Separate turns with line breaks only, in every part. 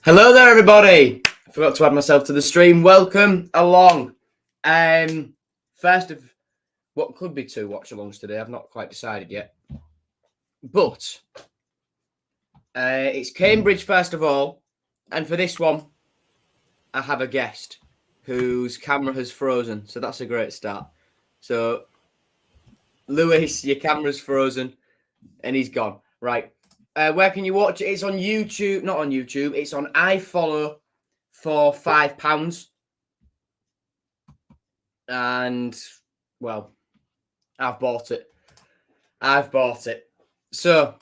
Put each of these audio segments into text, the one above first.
Hello there, everybody. I forgot to add myself to the stream. Welcome along. First of what could be two watch-alongs today. I've not quite decided yet. But it's Cambridge first of all. And for this one, I have a guest whose camera has frozen. So that's a great start. So, Lewis, your camera's frozen and he's gone. Right. Where can you watch it? It's on YouTube. Not on YouTube. It's on iFollow for £5. And, well, I've bought it. So,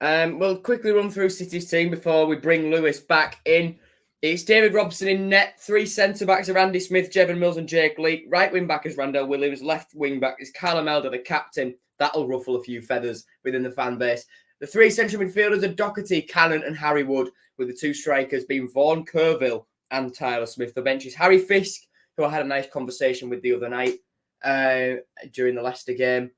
we'll quickly run through City's team before we bring Lewis back in. It's David Robson in net. 3 centre-backs are Andy Smith, Jevon Mills and Jake Leake. Right wing-back is Randell Williams. Left wing-back is Callum Elder, the captain. That'll ruffle a few feathers within the fan base. The 3 central midfielders are Doherty, Cannon and Harry Wood, with the 2 strikers being Vaughan Kerville and Tyler Smith. The bench is Harry Fisk, who I had a nice conversation with the other night during the Leicester game.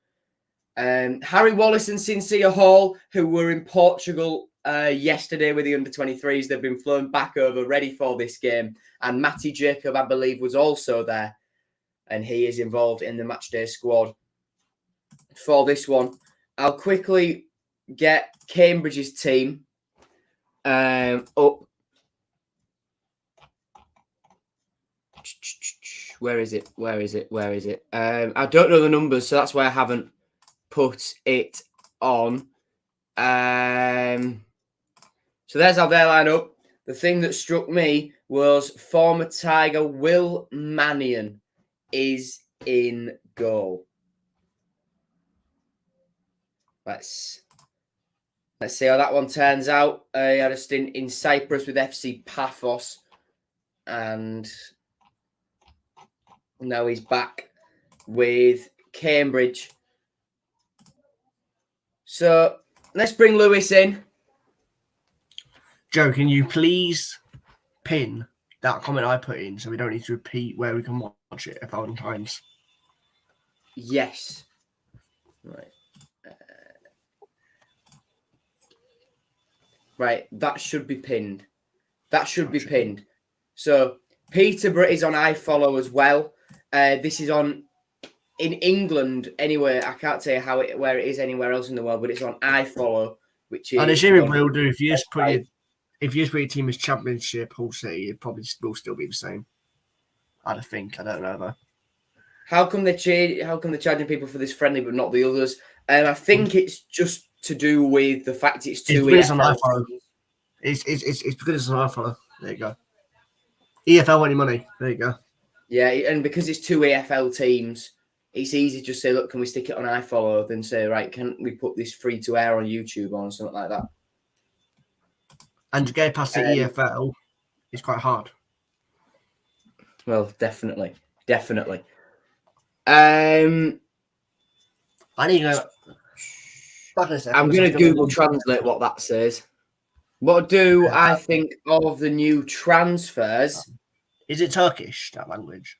Harry Wallace and Sincere Hall, who were in Portugal yesterday with the under-23s. They've been flown back over, ready for this game. And Matty Jacob, I believe, was also there. And he is involved in the matchday squad for this one. I'll quickly get Cambridge's team up. Where is it? I don't know the numbers, so that's why I haven't put it on. So there's how they line up. The thing that struck me was former Tiger Will Mannion is in goal. Let's see how that one turns out. He had a stint in Cyprus with FC Paphos, and now he's back with Cambridge. So let's bring Lewis in.
Joe, can you please pin that comment I put in so we don't need to repeat where we can watch it 1,000 times?
Yes. Right. Right, that should be pinned. So Peterborough is on iFollow as well. This is on in England anyway. I can't say where it is anywhere else in the world, but it's on iFollow, which is.
And assuming we'll do if you just put your team as Championship Hull City, it probably will still be the same. I think. I don't know though. How come they're
charging people for this friendly but not the others? And I think it's just to do with the fact it's two EFL.
It's because it's on iFollow. There you go. EFL any money. There you go.
Yeah, and because it's 2 EFL teams, it's easy to just say, look, can we stick it on iFollow? Then say, right, can we put this free to air on YouTube or something like that?
And to get past the EFL is quite hard.
Well, definitely. I need to go. I'm going to Google Translate what that says. What do I think of the new transfers?
Is it Turkish, that language?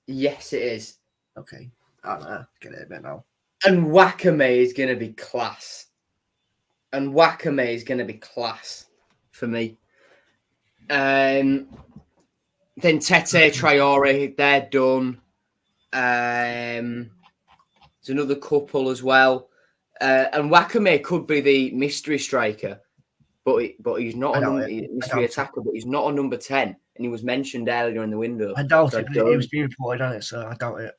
Yes, it is.
Okay. I don't know. Get it a bit now.
And Wakame is going to be class. For me. Then Tete, Traore, they're done. There's another couple as well. And Wakame could be the mystery striker. But he's not a mystery attacker, but he's not a number 10. And he was mentioned earlier in the window.
I doubt it. It was being reported on it, so I doubt it.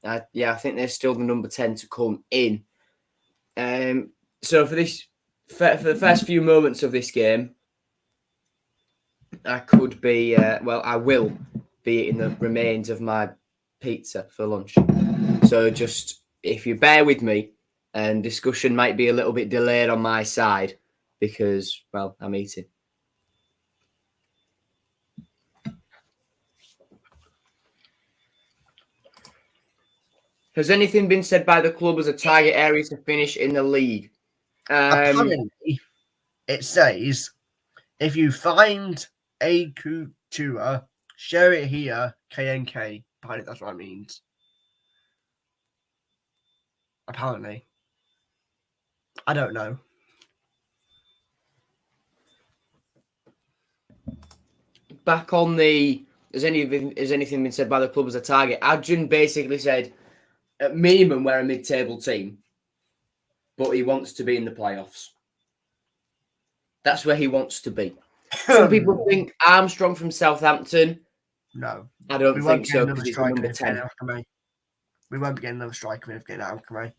I think there's still the number 10 to come in. So for the first few moments of this game, I will be eating the remains of my pizza for lunch. So just, if you bear with me, and discussion might be a little bit delayed on my side, because, well, I'm eating. Has anything been said by the club as a target area to finish in the league?
Apparently, it says, if you find a Couture, share it here, KNK. Apparently, that's what it means. Apparently. I don't know.
back on the has anything been said by the club as a target? Adrian basically said at minimum we're a mid-table team, but he wants to be in the playoffs. That's where he wants to be. Some people think Armstrong from Southampton.
No,
I don't think so because he's number 10.
We won't be getting another striker if getting Alchemy.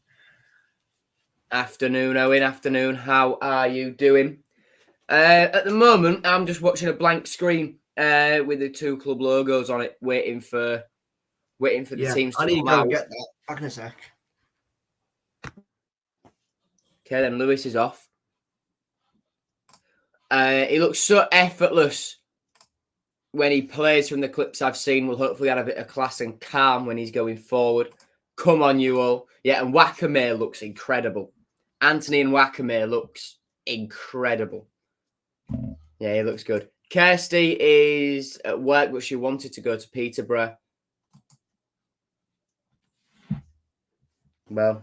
Afternoon, Owen. Afternoon. How are you doing? At the moment, I'm just watching a blank screen with the two club logos on it, waiting for the teams to
I need
come
to go
out.
and get that. Back in a sec.
Okay, then Lewis is off. He looks so effortless when he plays. From the clips I've seen, will hopefully add a bit of class and calm when he's going forward. Come on, you all. Yeah, and Wakame looks incredible. Anthony and Wakame looks incredible. Yeah, he looks good. Kirsty is at work, but she wanted to go to Peterborough. Well,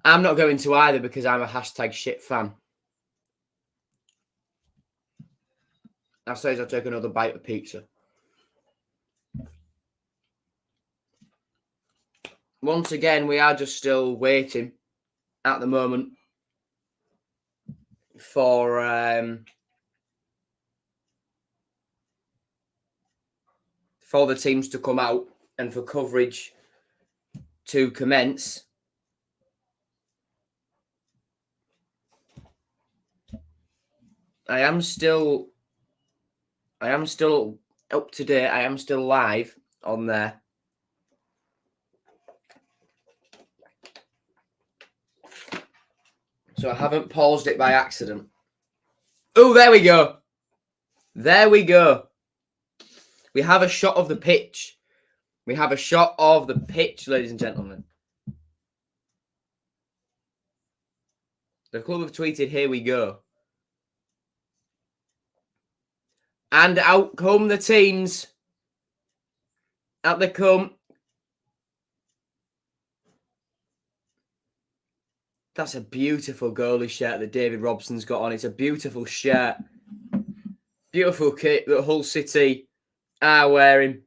I'm not going to either because I'm a hashtag shit fan. I say I'll take another bite of pizza. Once again, we are just still waiting at the moment for the teams to come out and for coverage to commence. I am still up to date. I am still live on there. So I haven't paused it by accident. Oh, there we go. There we go. We have a shot of the pitch. We have a shot of the pitch, ladies and gentlemen. The club have tweeted, here we go. And out come the teams. Out they come. That's a beautiful goalie shirt that David Robson's got on. It's a beautiful shirt. Beautiful kit that Hull City are wearing.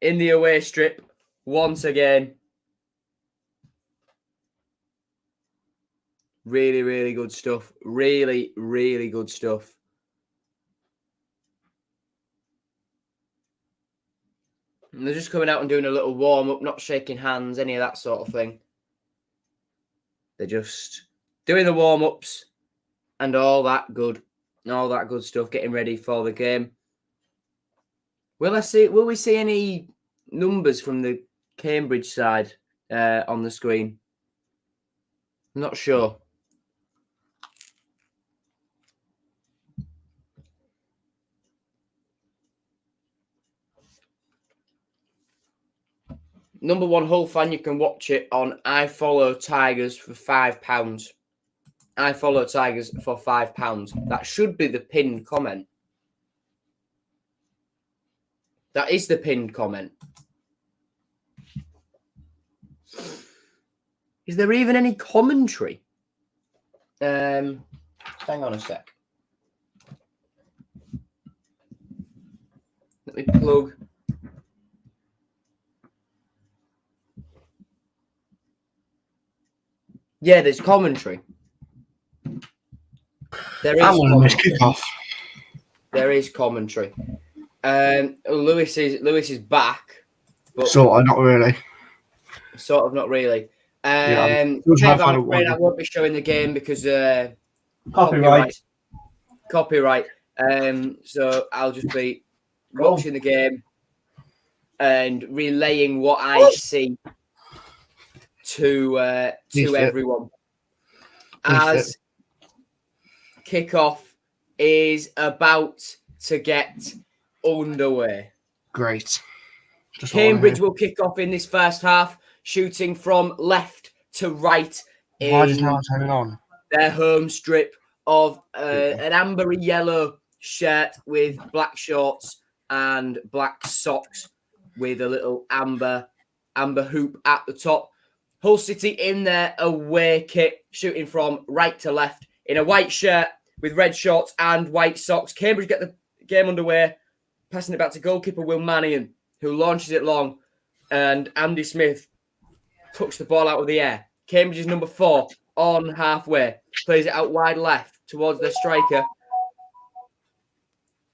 In the away strip, once again. Really, really good stuff. Really, really good stuff. And they're just coming out and doing a little warm-up, not shaking hands, any of that sort of thing. They're just doing the warm-ups and all that good stuff, getting ready for the game. Will we see any numbers from the Cambridge side on the screen? I'm not sure. Number one Hull fan, you can watch it on I Follow Tigers for £5. I Follow Tigers for £5. That should be the pinned comment. That is the pinned comment. Is there even any commentary? Hang on a sec. Let me plug. Yeah, there's commentary. There is commentary. There is commentary. Lewis is back. But
sort of, not really.
Sort of, not really. I'm afraid I won't be showing the game because copyright. So I'll just be watching the game and relaying what I see to everyone as kickoff is about to get underway.
Great.
Cambridge will kick off in this first half, shooting from left to right in their home strip of an ambery yellow shirt with black shorts and black socks with a little amber hoop at the top. Hull City in their away kit, shooting from right to left in a white shirt with red shorts and white socks. Cambridge get the game underway, passing it back to goalkeeper Will Mannion, who launches it long, and Andy Smith puts the ball out of the air. Cambridge's number 4 on halfway, plays it out wide left towards their striker.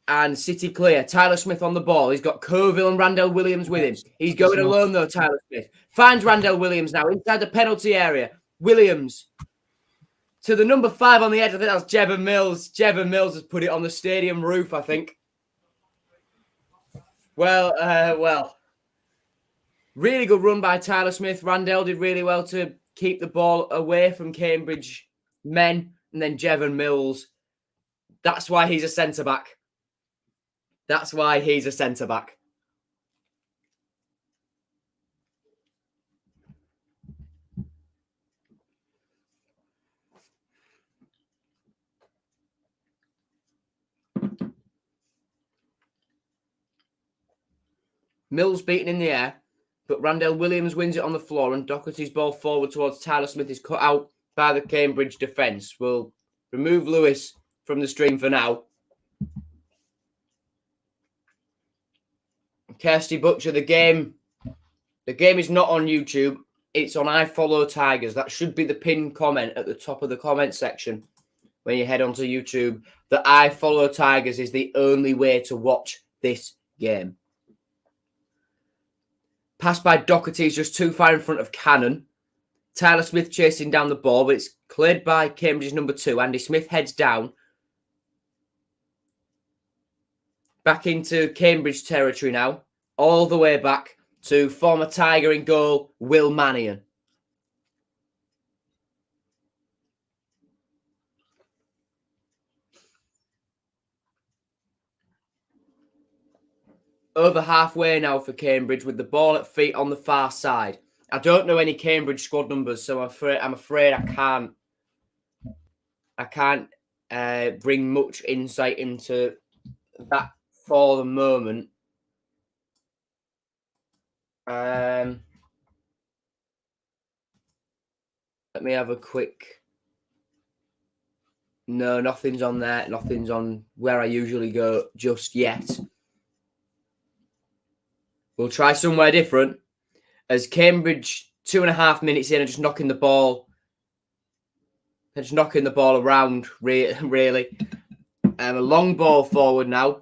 And City clear. Tyler Smith on the ball. He's got Coville and Randell Williams with him. He's going alone, though, Tyler Smith. Finds Randell Williams now inside the penalty area. Williams to the number 5 on the edge. I think that's Jevon Mills. Jevon Mills has put it on the stadium roof, I think. Well. Really good run by Tyler Smith. Randell did really well to keep the ball away from Cambridge men. And then Jevon Mills. That's why he's a centre-back. That's why he's a centre-back. Mills beaten in the air, but Randell Williams wins it on the floor, and Doherty's ball forward towards Tyler Smith is cut out by the Cambridge defence. We'll remove Lewis from the stream for now. Kirsty Butcher, the game is not on YouTube. It's on I Follow Tigers. That should be the pinned comment at the top of the comment section when you head onto YouTube. The I Follow Tigers is the only way to watch this game. Pass by Doherty is just too far in front of Cannon. Tyler Smith chasing down the ball, but it's cleared by Cambridge's number 2. Andy Smith heads down. Back into Cambridge territory now. All the way back to former Tiger in goal, Will Mannion. Over halfway now for Cambridge with the ball at feet on the far side. I don't know any Cambridge squad numbers, so I'm afraid I can't bring much insight into that for the moment. Let me have a quick... No, nothing's on there. Nothing's on where I usually go just yet. We'll try somewhere different. As Cambridge, 2.5 minutes in, are just knocking the ball. They're just knocking the ball around, really. A long ball forward now.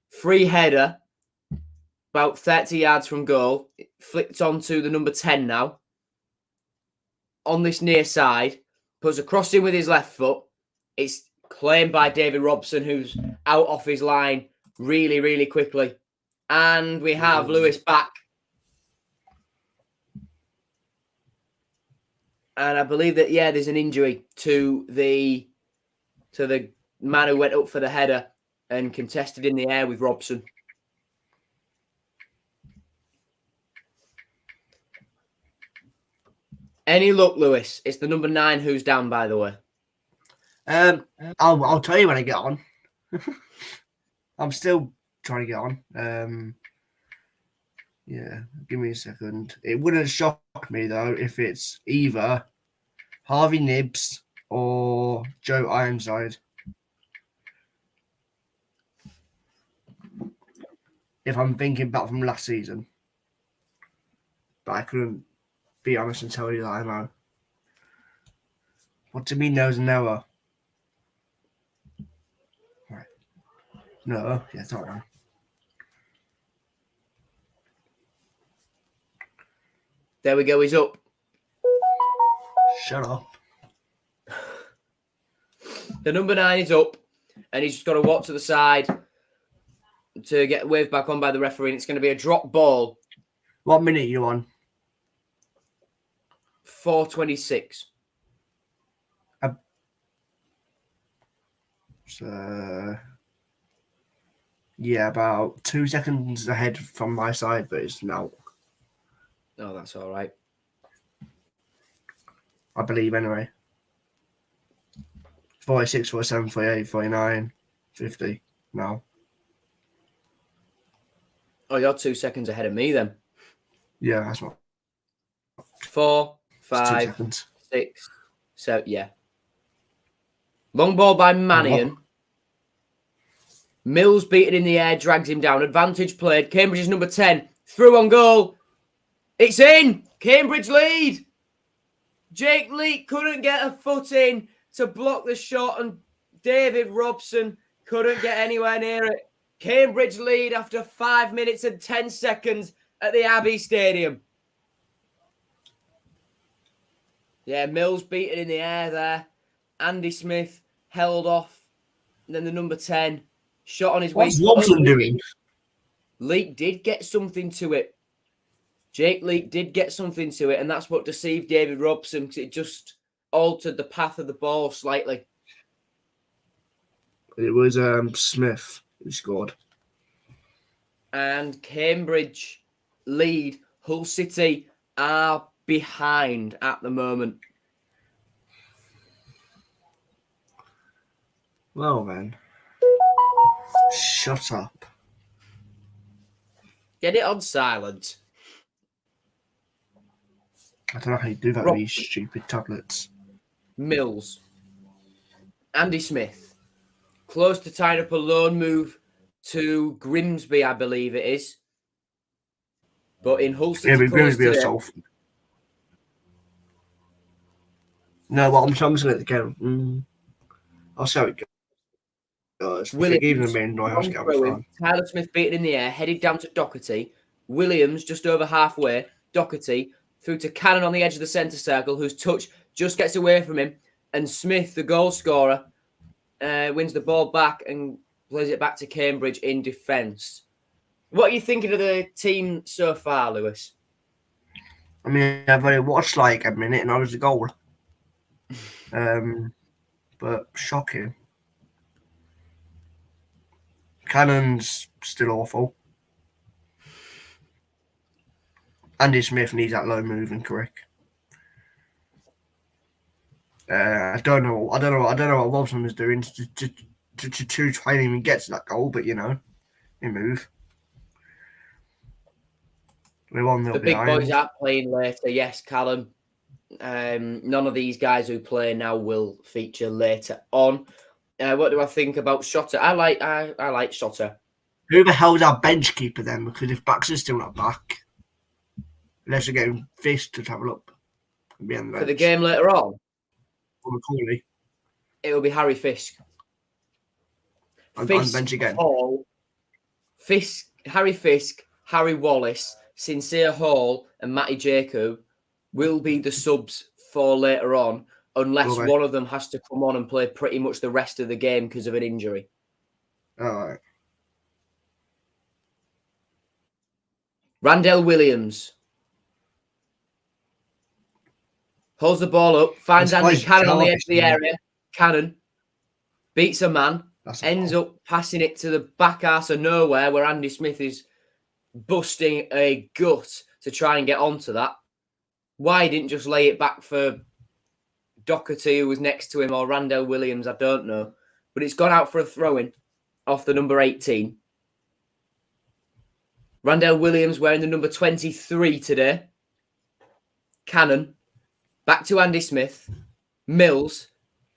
Free header. About 30 yards from goal. It flicked on to the number 10 now. On this near side. Puts a cross in with his left foot. It's claimed by David Robson, who's out off his line really, really quickly. And we have Lewis back. And I believe that, there's an injury to the man who went up for the header and contested in the air with Robson. Any luck, Lewis? It's the number 9 who's down, by the way.
I'll tell you when I get on. I'm still trying to get on. Give me a second. It wouldn't shock me though if it's either Harvey Nibbs or Joe Ironside. If I'm thinking back from last season, but I couldn't be honest and tell you that I know. What do you mean there's Noah? Right. No, it's not one.
There we go, he's up.
Shut up.
The number 9 is up, and he's just got to walk to the side to get waved back on by the referee, and it's going to be a drop ball.
What minute are you on?
4:26.
About 2 seconds ahead from my side, but it's now.
Oh, that's all right.
I believe anyway. 46, 47, 48, 49, 50 now.
Oh, you're 2 seconds ahead of me then.
Yeah, that's what.
4,
2
5,
seconds.
6, 7, yeah. Long ball by Mannion. Mills beaten in the air, drags him down. Advantage played. Cambridge's number 10. Through on goal. It's in. Cambridge lead. Jake Leake couldn't get a foot in to block the shot, and David Robson couldn't get anywhere near it. Cambridge lead after 5 minutes and 10 seconds at the Abbey Stadium. Yeah, Mills beaten in the air there. Andy Smith held off. And then the number 10 shot on his
What's
weak foot.
Robson doing?
Leake did get something to it. Jake Leake did get something to it, and that's what deceived David Robson, because it just altered the path of the ball slightly.
It was Smith who scored.
And Cambridge lead. Hull City are behind at the moment.
Well then, shut up.
Get it on silent.
I don't know how you do that with these stupid tablets.
Mills. Andy Smith. Close to tying up a loan move to Grimsby, I believe it is. But in Hull City,
Yeah, but Grimsby or Salford. No, well, I'm looking at the game. I'll see how it goes.
Williams,
Williams,
Tyler Smith beaten in the air, headed down to Doherty. Williams just over halfway. Doherty through to Cannon on the edge of the centre circle, whose touch just gets away from him. And Smith, the goal scorer, wins the ball back and plays it back to Cambridge in defence. What are you thinking of the team so far, Lewis?
I mean, I've only watched like a minute and I was a goal. But shocking. Cannon's still awful. Andy Smith needs that low move and correct. I don't know what Robson is doing to try and even get to that goal, but you know, he move. We're 1-0
The big boys are playing later. Yes, Callum. None of these guys who play now will feature later on. What do I think about Shotter? I like Shotter.
Who the hell's our bench keeper then? Because if Baxter's still not back, unless we're getting Fist to have a look.
For the game later on, it will be Harry Fisk.
On bench again.
Hall, Fisk, Harry Fisk, Harry Wallace, Sincere Hall, and Matty Jacob will be the subs for later on, unless one of them has to come on and play pretty much the rest of the game because of an injury.
All right.
Randell Williams holds the ball up, finds Andy Cannon on the edge of the area. Cannon beats a man, ends up passing it to the back arse of nowhere where Andy Smith is busting a gut to try and get onto that. Why he didn't just lay it back for Doherty, who was next to him, or Randell Williams, I don't know. But it's gone out for a throw-in off the number 18. Randell Williams wearing the number 23 today. Cannon. Back to Andy Smith. Mills.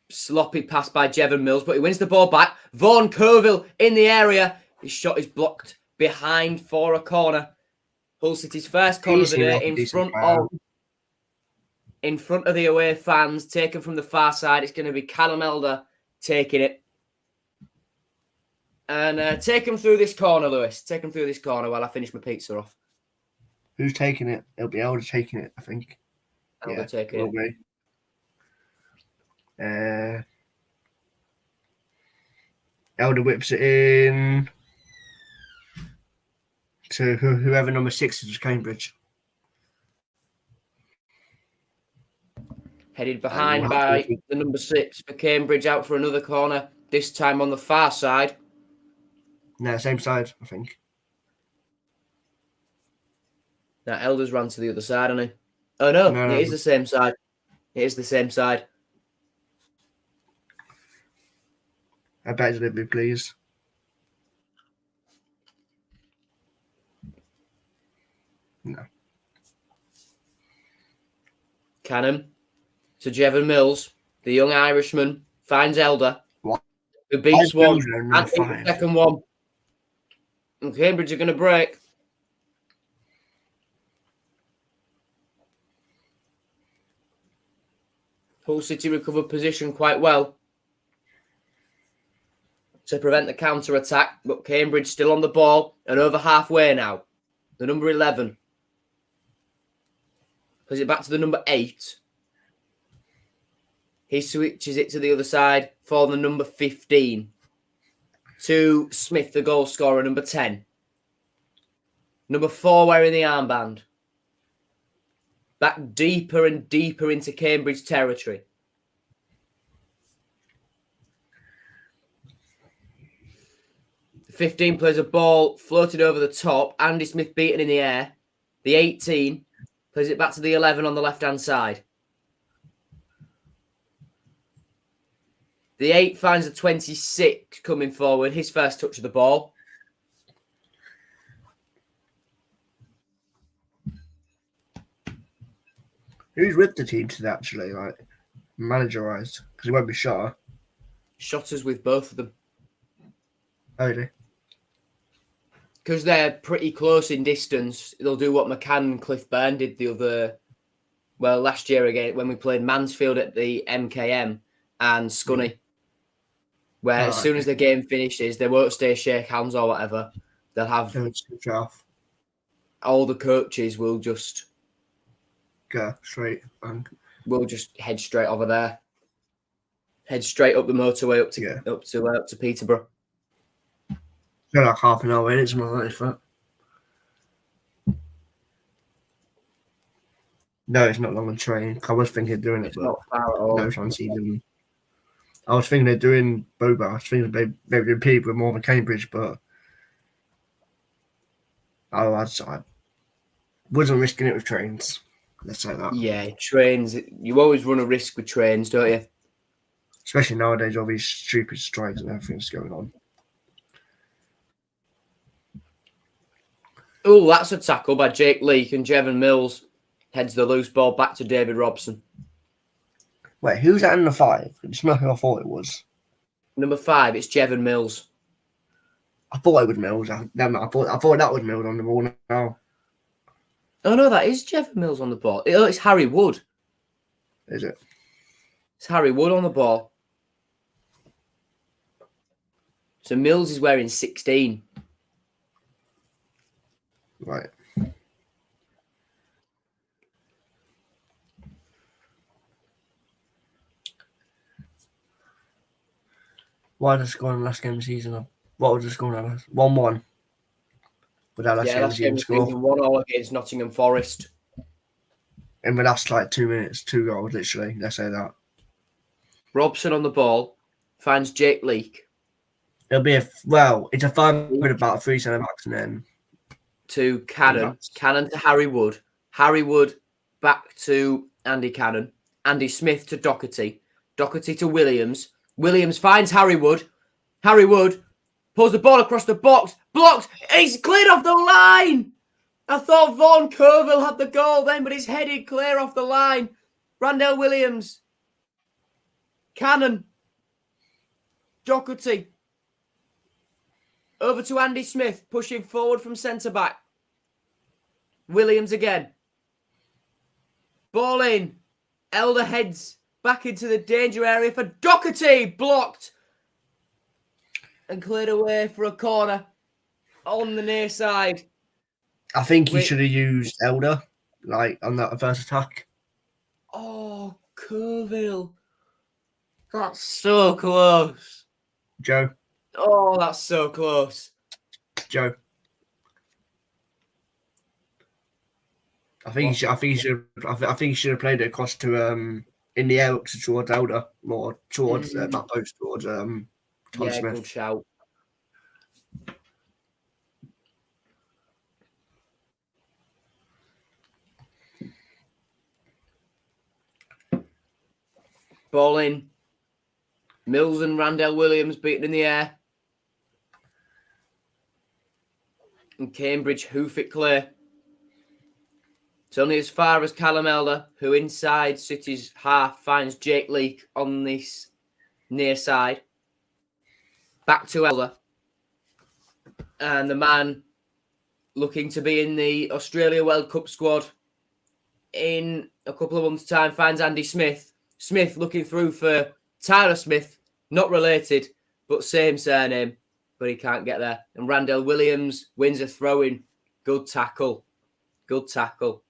Sloppy pass by Jevon Mills, but he wins the ball back. Vaughan Coville in the area. His shot is blocked behind for a corner. Hull City's first corner of the day in front of the away fans, taken from the far side. It's going to be Callum Elder taking it. And take him through this corner, Lewis. Take him through this corner while I finish my pizza off.
Who's taking it? It'll be Elder taking it, I think.
Elder taking
it. Elder whips it in to whoever number 6 is, Cambridge.
Headed behind by the number 6 for Cambridge, out for another corner, this time on the far side.
No, same side, I think.
Now, Elder's ran to the other side, hasn't he? Oh, no, it is the same side. It is the same side.
I bet you delivery, please. No.
Cannon to Jevon Mills, the young Irishman finds Elder,
What?
who beats one,
number
and the
5.
second one. And Cambridge are going to break. Hull City recovered position quite well to prevent the counter-attack, but Cambridge still on the ball and over halfway now. The number 11. Plays it back to the number 8. He switches it to the other side for the number 15. To Smith, the goal scorer, number 10. Number 4 wearing the armband. Back deeper and deeper into Cambridge territory. The 15 plays a ball floated over the top. Andy Smith beaten in the air. The 18 plays it back to the 11 on the left-hand side. The 8 finds the 26 coming forward. His first touch of the ball.
Who's with the team today, actually, like, manager-wise? Because he won't be sure.
Shotters with both of them.
Oh, really?
Because they're pretty close in distance, they'll do what McCann and Cliff Byrne did last year again, when we played Mansfield at the MKM and Scunny. Where as soon as the game finishes, they won't stay shake hands or whatever. They'll have all the coaches will just
go straight.
We'll just head straight over there. Head straight up the motorway up to Peterborough.
Go like half an hour in, it's more like that. No, it's not long on train. I was thinking of doing it,
It's
but
not far at all.
no chance even. I was thinking of doing Boba. I was thinking of maybe doing Peterborough more than Cambridge, but I wasn't risking it with trains. Let's say that.
Yeah, trains. You always run a risk with trains, don't you?
Especially nowadays, all these stupid strikes and everything's going on.
Oh, that's a tackle by Jake Leake, and Jevon Mills heads the loose ball back to David Robson.
Wait, who's that in the 5? It's not who I thought it was.
Number 5, it's Jevon Mills.
I thought it was Mills. I thought that was Mills on the ball now.
Oh, no, that is Jevon Mills on the ball. Oh, it's Harry Wood.
Is it?
It's Harry Wood on the ball. So Mills is wearing 16.
Right. Why did the score in the last game of the season? What was the score in the last? 1-1. Without last game of the season score.
1-1 against Nottingham Forest.
In the last 2 minutes, 2 goals, literally. Let's say that.
Robson on the ball finds Jake Leake.
It'll be it's a fun with about 3 centre backs and then
to Cannon. Cannon to Harry Wood. Harry Wood back to Andy Cannon. Andy Smith to Doherty. Doherty to Williams. Williams finds Harry Wood. Harry Wood pulls the ball across the box. Blocked. He's cleared off the line. I thought Vaughan Colville had the goal then, but he's headed clear off the line. Randell Williams. Cannon. Doherty. Over to Andy Smith, pushing forward from centre-back. Williams again. Ball in. Elder heads back into the danger area for Doherty. Blocked. And cleared away for a corner on the near side.
I think he should have used Elder, on that first attack.
Oh, Colville. That's so close.
Joe.
Oh, that's so close.
Joe. I think he should have played it across to in the air towards Elder, more towards that post towards Tom Smith.
Good shout. Ball in. Mills and Randell Williams beaten in the air. And Cambridge hoof it clear. It's only as far as Callum Elder, who inside City's half finds Jake Leake on this near side. Back to Elder. And the man looking to be in the Australia World Cup squad in a couple of months' time finds Andy Smith. Smith looking through for Tyler Smith, not related, but same surname, but he can't get there. And Randell Williams wins a throw-in. Good tackle. Good tackle.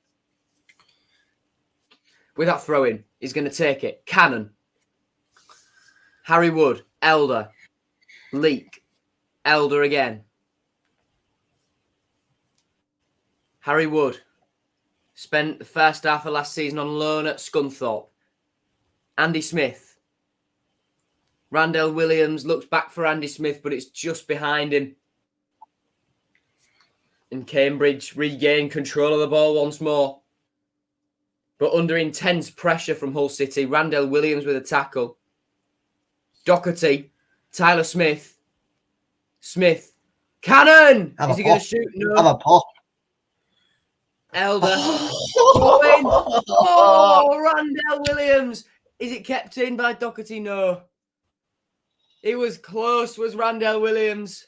With that throw-in, he's going to take it. Cannon. Harry Wood. Elder. Leak. Elder again. Harry Wood spent the first half of last season on loan at Scunthorpe. Andy Smith. Randell Williams looks back for Andy Smith, but it's just behind him. And Cambridge regain control of the ball once more. But under intense pressure from Hull City, Randell Williams with a tackle. Doherty, Tyler Smith. Smith. Cannon! Is he going to shoot? No.
Have a pop.
Elder. Oh, Randell Williams. Is it kept in by Doherty? No. It was close, was Randell Williams.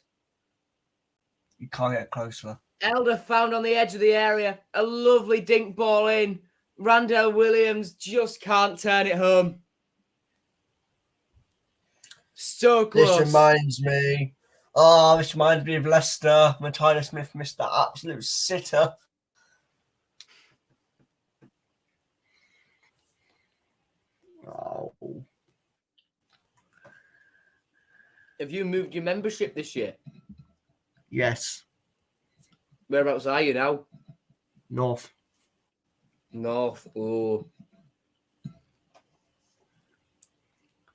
You can't get closer.
Elder found on the edge of the area. A lovely dink ball in. Randell Williams just can't turn it home. So close.
This reminds me of Leicester when Tyler Smith missed that absolute sitter. Oh.
Have you moved your membership this year?
Yes.
Whereabouts are you now?
North.
Oh.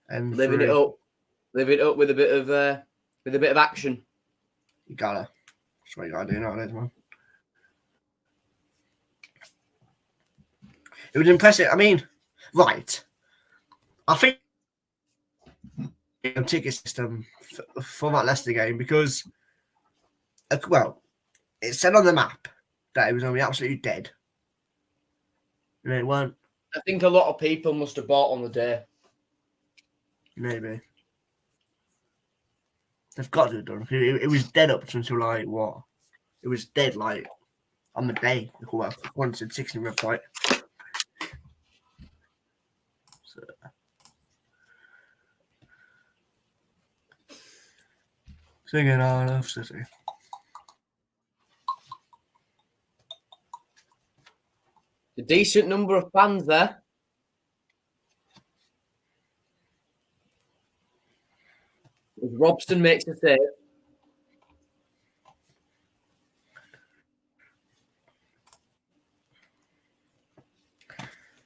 And
Living it up with a bit of action.
You gotta. That's what you gotta do nowadays, man. It was impressive. I mean, right. I think a ticket system for that Leicester game because, well, it said on the map that it was going to be absolutely dead. And it weren't.
I think a lot of people must have bought on the day.
Maybe. They've got to have done. It was dead up until like what? It was dead like on the day. Well, once at 16 website. So. Singing I Love City.
A decent number of fans there. Robson makes a save.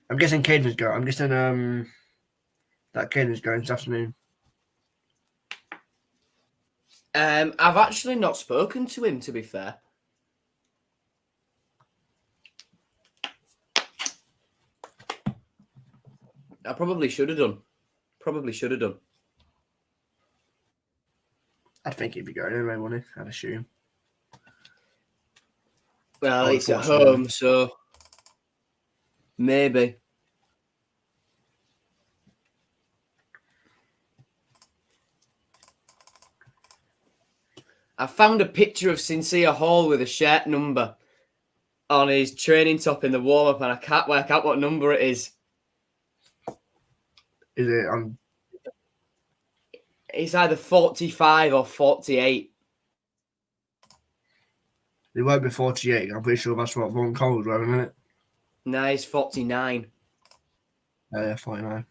I'm guessing Caden's going. I'm guessing that Caden's going this afternoon.
I've actually not spoken to him, to be fair. I probably should have done.
I think he'd be going anyway, wouldn't he? I'd assume.
Well, it's at home, so maybe. I found a picture of Sincere Hall with a shirt number on his training top in the warm-up, and I can't work out what number it is.
Is it on?
It's either 45 or 48.
It won't be 48. I'm pretty sure that's what Von Cole's wearing, isn't it?
No, it's 49.
Yeah, 49.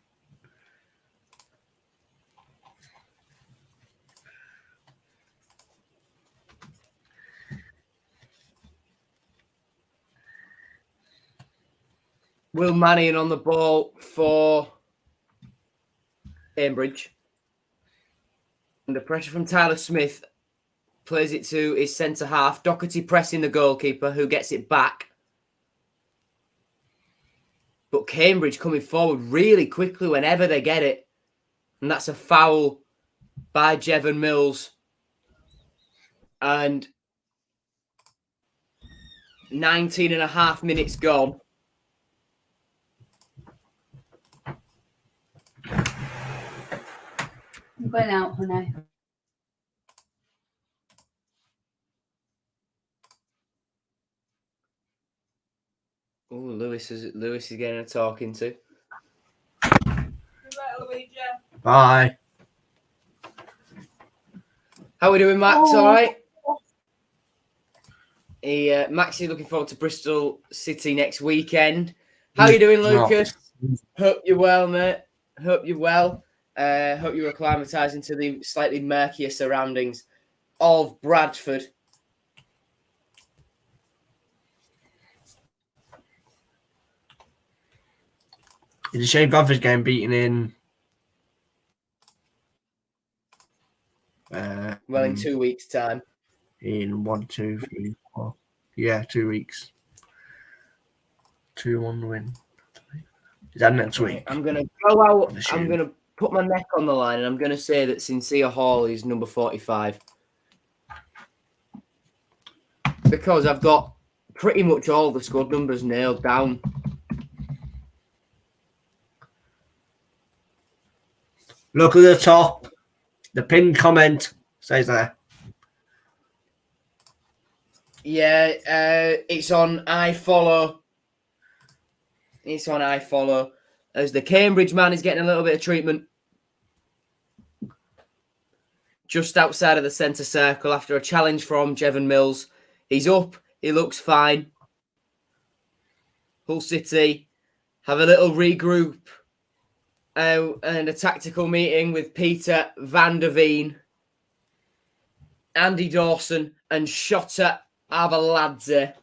Will Mannion on the ball for Cambridge. Under pressure from Tyler Smith. Plays it to his centre half. Doherty pressing the goalkeeper, who gets it back. But Cambridge coming forward really quickly whenever they get it. And that's a foul by Jevon Mills. And 19 and a half minutes gone.
I'm going out, honey.
Oh, Lewis is getting a talking to.
Bye.
How are we doing, Max?
Oh.
All right. Max is looking forward to Bristol City next weekend. How are you doing, Lucas? Hope you're well, mate. Hope you're well. Hope you're acclimatising to the slightly murkier surroundings of Bradford.
It's a shame Bradford's getting beaten in.
Well, in 2 weeks' time.
In 1, 2, 3, 4. Yeah, 2 weeks. 2-1 win. Is that next week?
I'm going to go out. I'm going to put my neck on the line and I'm going to say that Sincere Hall is number 45. Because I've got pretty much all the squad numbers nailed down.
Look at the top. The pinned comment says there.
Yeah, it's on iFollow. It's on iFollow. As the Cambridge man is getting a little bit of treatment. Just outside of the centre circle after a challenge from Jevon Mills. He's up. He looks fine. Hull City have a little regroup and a tactical meeting with Peter van der Veen, Andy Dawson and Shota Avaladze.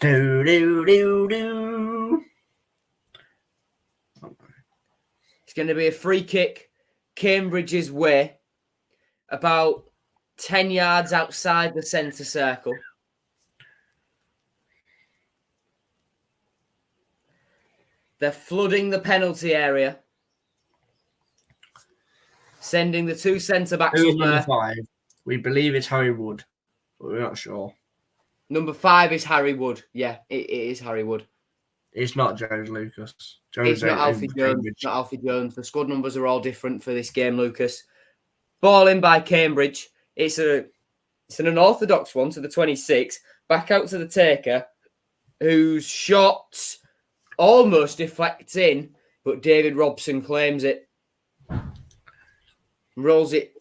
It's going to be a free kick Cambridge's way, about 10 yards outside the centre circle. They're flooding the penalty area, sending the two centre-backs
Who
up
is number
there.
5? We believe it's Harry Wood, but we're not sure.
Number 5 is Harry Wood. Yeah, it is Harry Wood.
It's not Jones Lucas.
It's not Alfie Jones. Not Alfie Jones. The squad numbers are all different for this game, Lucas. Ball in by Cambridge. It's an unorthodox one to the 26. Back out to the taker, whose shot almost deflects in, but David Robson claims it. Rolls it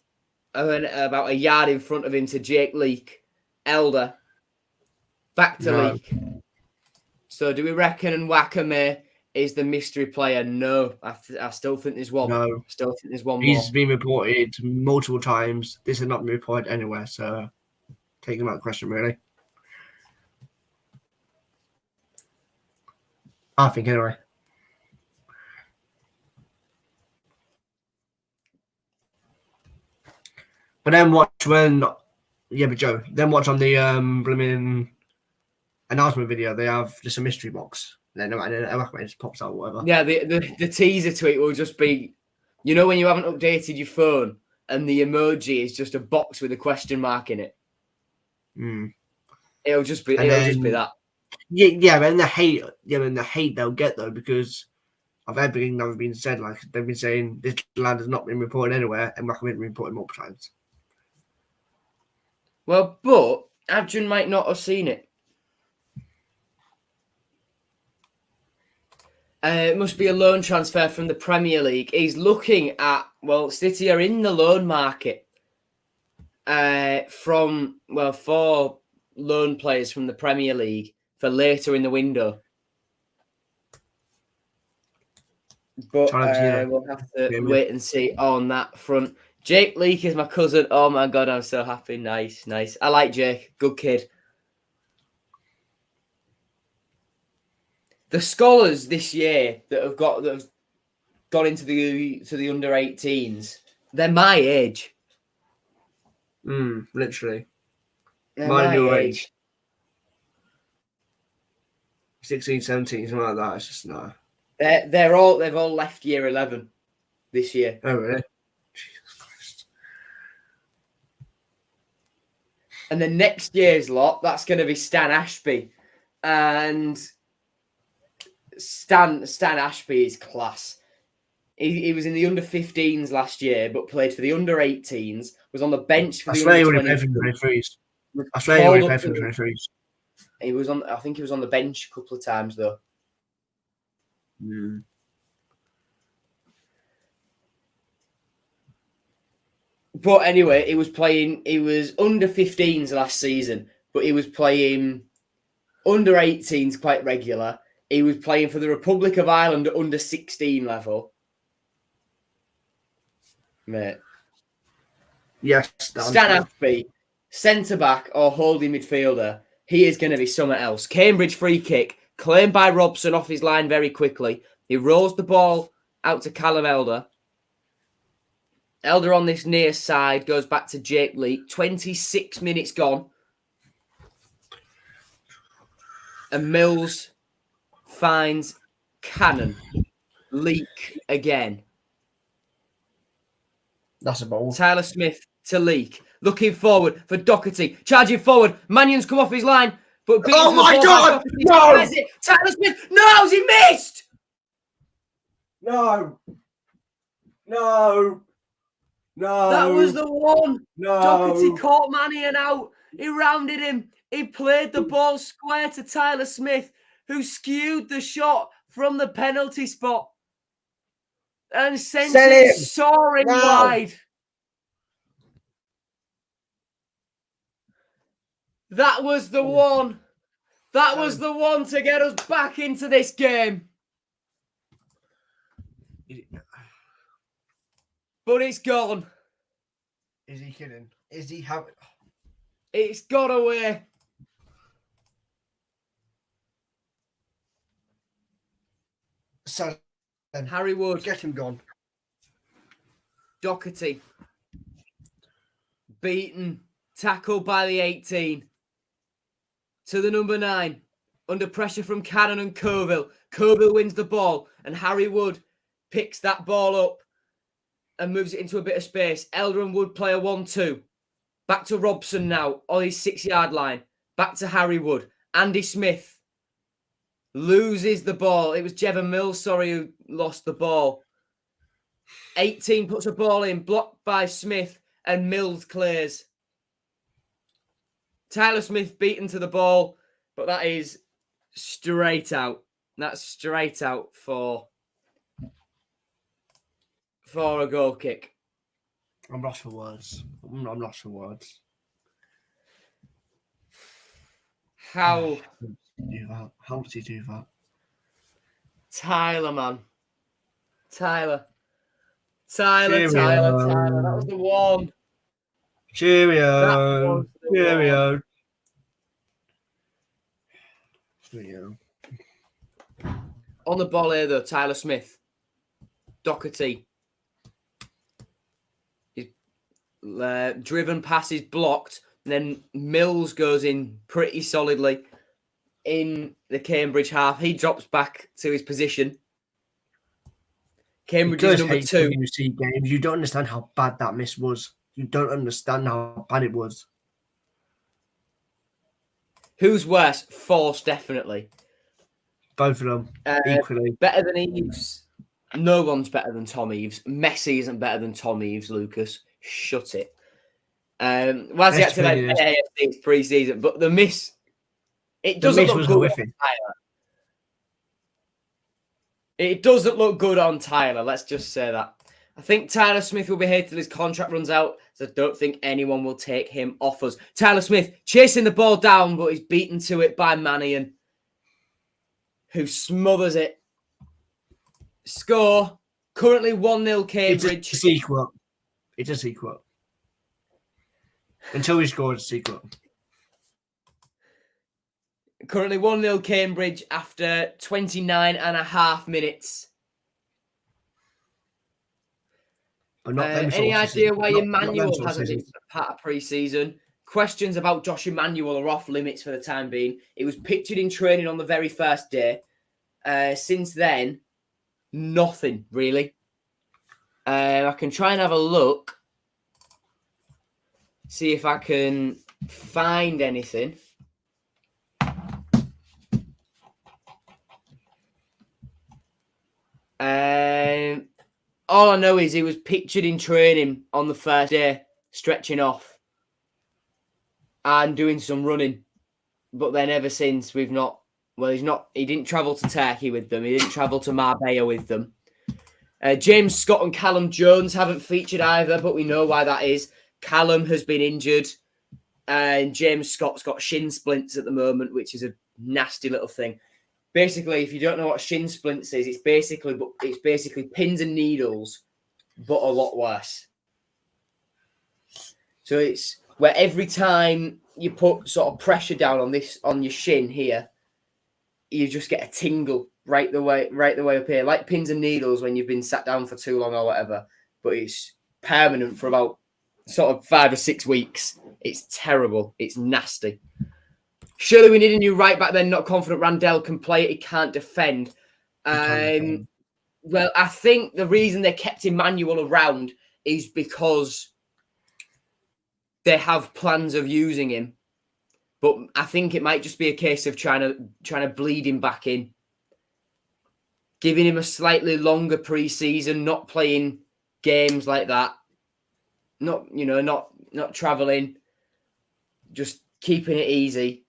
about a yard in front of him to Jake Leake. Elder. Back to Leake. So do we reckon Wakame is the mystery player? No. I still think there's one.
No.
I still think there's one more.
He's been reported multiple times. This has not been reported anywhere, so take him out of the question, really. I think, anyway. But then watch when... Yeah, but Joe, then watch on the blooming announcement video, they have just a mystery box. And then it just pops out or whatever.
Yeah, the teaser tweet will just be, you know, when you haven't updated your phone and the emoji is just a box with a question mark in it. It'll just be that.
Yeah, but the hate they'll get though, because of everything that has been said. Like they've been saying, this land has not been reported anywhere, and Rackham has been reported multiple times.
Well, but Adrian might not have seen it. It must be a loan transfer from the Premier League. He's looking at, well, City are in the loan market for loan players from the Premier League for later in the window. But we'll have to wait and see on that front. Jake Leake is my cousin. Oh my God, I'm so happy. Nice. I like Jake. Good kid. The scholars this year that have gone into the under 18s, they're my age.
Literally.
They're my age.
16, 17, something like that. It's just no.
They've all left year 11 this year.
Oh really? Jesus Christ.
And the next year's lot, that's going to be Stan Ashby and Stan Ashby is class. He was in the under-15s last year, but played for the under-18s. Was on the bench for the
under-23s. I swear he would have played for the 23s.
He was on. I think he was on the bench a couple of times though. But anyway, he was playing. He was under 15s last season, but he was playing under 18s quite regular. He was playing for the Republic of Ireland at under 16 level. Mate.
Yes.
Stan Ashby, centre back or holding midfielder. He is going to be something else. Cambridge free kick, claimed by Robson off his line very quickly. He rolls the ball out to Callum Elder. Elder on this near side goes back to Jake Leake. 26 minutes gone. And Mills finds Cannon. Leake again.
That's a ball.
Tyler Smith to Leake. Looking forward for Doherty. Charging forward. Mannion's come off his line. But
oh my God!
No! Tyler Smith. No! He missed!
No. No. No.
That was the one.
No.
Doherty caught Mannion out. He rounded him. He played the ball square to Tyler Smith, who skewed the shot from the penalty spot and sent it soaring wide. That was the one. That was the one to get us back into this game. But it's gone.
Is he kidding? Is he having...
It's got away.
So,
Harry Wood.
Get him gone.
Doherty. Beaten. Tackled by the 18. To the number 9. Under pressure from Cannon and Coville. Coville wins the ball. And Harry Wood picks that ball up and moves it into a bit of space. Elder and Wood play a 1-2. Back to Robson now on his 6-yard line. Back to Harry Wood. Andy Smith loses the ball. It was Jevon Mills, who lost the ball. 18 puts a ball in, blocked by Smith, and Mills clears. Tyler Smith beaten to the ball, but that is straight out. That's straight out for a goal kick.
I'm lost for words. I'm lost for words.
How
does he do that?
Tyler, man. Tyler.
Cheerio.
That was the one.
Cheerio.
On the ball here, though, Tyler Smith. Doherty. Driven passes blocked. And then Mills goes in pretty solidly in the Cambridge half. He drops back to his position. Cambridge is number 2.
You see games. You don't understand how bad that miss was. You don't understand how bad it was.
Who's worse? Force, definitely.
Both of them, equally.
Better than Eves. No one's better than Tom Eves. Messi isn't better than Tom Eves, Lucas. Shut it. Wazzy had to say AFC's pre-season, but the miss, it doesn't look good on Tyler. It doesn't look good on Tyler, let's just say that. I think Tyler Smith will be here till his contract runs out, so I don't think anyone will take him off us. Tyler Smith chasing the ball down, but he's beaten to it by Mannion, who smothers it. Score, currently 1-0 Cambridge.
It's a sequel. Until we scored a sequel.
Currently 1-0 Cambridge after 29 and a half minutes.
But not
any idea why Emmanuel hasn't been part of pre-season? Questions about Josh Emmanuel are off limits for the time being. It was pictured in training on the very first day. Since then, nothing really. I can try and have a look. See if I can find anything. All I know is he was pictured in training on the first day, stretching off and doing some running. But then ever since, we've not. Well, he didn't travel to Turkey with them. He didn't travel to Marbella with them. James Scott and Callum Jones haven't featured either, but we know why that is. Callum has been injured, and James Scott's got shin splints at the moment, which is a nasty little thing. Basically, if you don't know what shin splints is, it's basically pins and needles, but a lot worse. So it's where every time you put sort of pressure down on your shin here, you just get a tingle right the way up here, like pins and needles when you've been sat down for too long or whatever. But it's permanent for about sort of 5 or 6 weeks. It's terrible. It's nasty. Surely we need a new right back then. Not confident Randell can play it. He can't defend. Well, I think the reason they kept Emmanuel around is because they have plans of using him. But I think it might just be a case of trying to bleed him back in, giving him a slightly longer pre-season, not playing games like that, not traveling, just keeping it easy,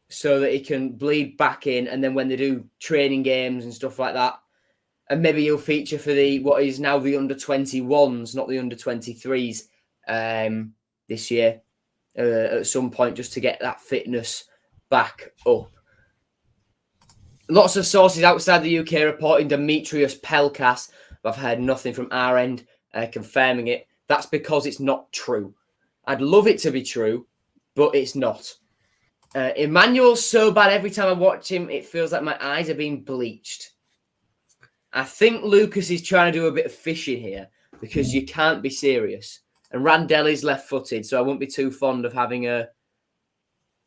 so that he can bleed back in, and then when they do training games and stuff like that, and maybe he'll feature for what is now the under-21s, not the under-23s, this year. At some point, just to get that fitness back up. Lots of sources outside the UK reporting Demetrius Pelkas, but I've heard nothing from our end confirming it. That's because it's not true. I'd love it to be true, but it's not. Emmanuel's so bad every time I watch him, it feels like my eyes are being bleached. I think Lucas is trying to do a bit of fishing here, because you can't be serious. And Randell is left-footed, so I won't be too fond of having a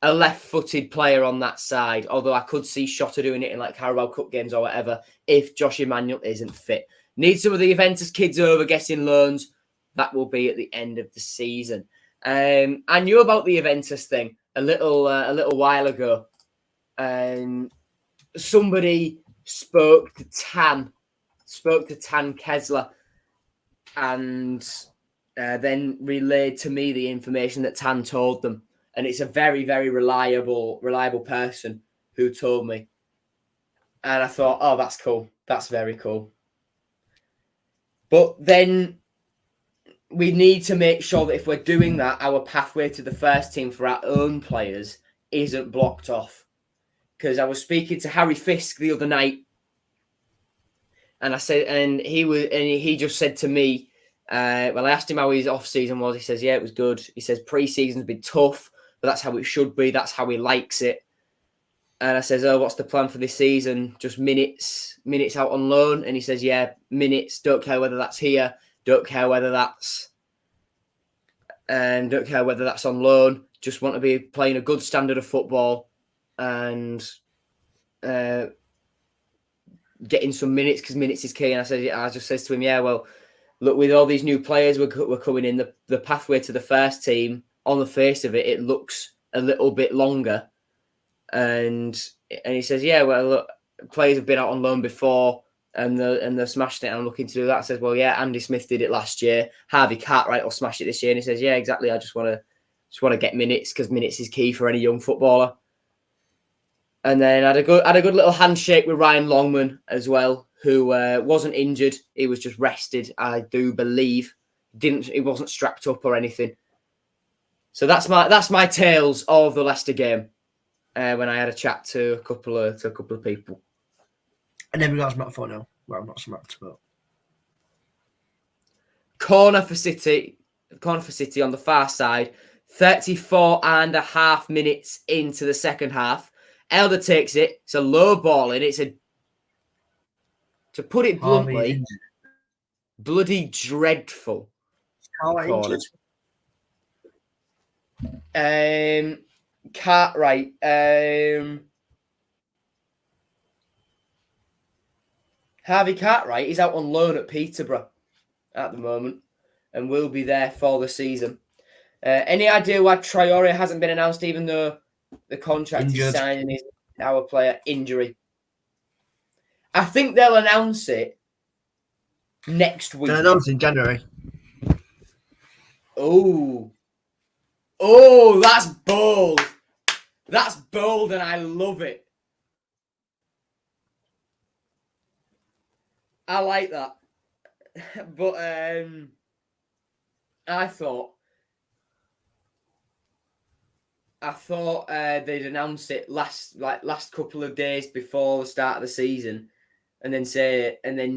left-footed player on that side. Although I could see Shotta doing it in like Carabao Cup games or whatever if Josh Emmanuel isn't fit. Need some of the Juventus kids over getting loans. That will be at the end of the season. I knew about the Juventus thing a little while ago. Somebody spoke to Tan Kessler, and then relayed to me the information that Tan told them. And it's a very, very reliable person who told me. And I thought, oh, that's cool. That's very cool. But then we need to make sure that if we're doing that, our pathway to the first team for our own players isn't blocked off. Because I was speaking to Harry Fisk the other night, and I said, and he just said to me, well, I asked him how his off season was. He says, yeah, it was good. He says pre-season's been tough, but that's how it should be. That's how he likes it. And I says, oh, what's the plan for this season? Just minutes out on loan. And he says, yeah, minutes. Don't care whether that's here. Don't care whether that's on loan. Just want to be playing a good standard of football and getting some minutes, because minutes is key. And I just says to him, yeah, well, look, with all these new players we're coming in, the pathway to the first team, on the face of it, it looks a little bit longer. And he says, yeah, well, look, players have been out on loan before and they're smashing it. And I'm looking to do that. I says, well, yeah, Andy Smith did it last year. Harvey Cartwright will smash it this year. And he says, yeah, exactly. I just want to get minutes, because minutes is key for any young footballer. And then I had a good little handshake with Ryan Longman as well, who wasn't injured. He was just rested, I do believe. He wasn't strapped up or anything. So that's my tales of the Leicester game. When I had a chat to a couple of people.
And then we got Matt Fono. Well, not so much, but
corner for City on the far side. 34.5 minutes into the second half. Elder takes it. It's a low ball, and to put it bluntly, bloody dreadful.
How injured?
Cartwright. Harvey Cartwright is out on loan at Peterborough at the moment and will be there for the season. Any idea why Traore hasn't been announced, even though the contract is signing is our player? Injury. I think they'll announce it next week.
They'll announce in January.
Oh, that's bold. That's bold, and I love it. I like that. But I thought they'd announce it last couple of days before the start of the season, and then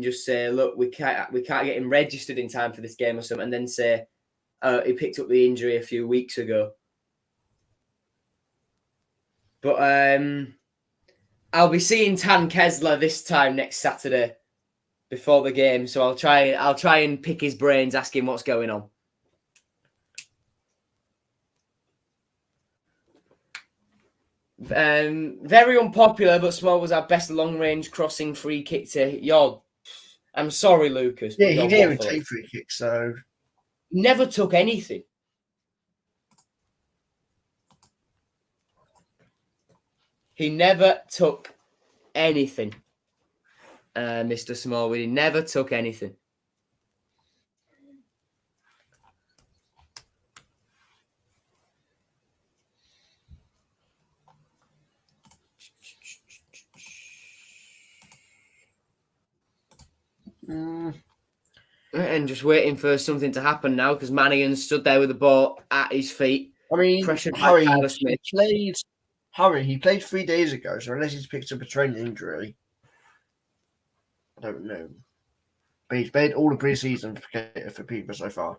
just say, look, we can't get him registered in time for this game or something, and then say he picked up the injury a few weeks ago. But I'll be seeing Tan Kesler this time next Saturday before the game, so I'll try and pick his brains, ask him what's going on. Very unpopular, but Small was our best long-range crossing free kick to Yod. I'm sorry, Lucas.
Yeah, he didn't even take free kicks, so
never took anything. He never took anything, Mr. Smallwood. He never took anything. And just waiting for something to happen now because Mannion stood there with the ball at his feet.
I mean,
pressured by
Harry,
Tyler Smith.
He played 3 days ago, so unless he's picked up a training injury, I don't know. But he's played all the pre-season for Peterborough so far.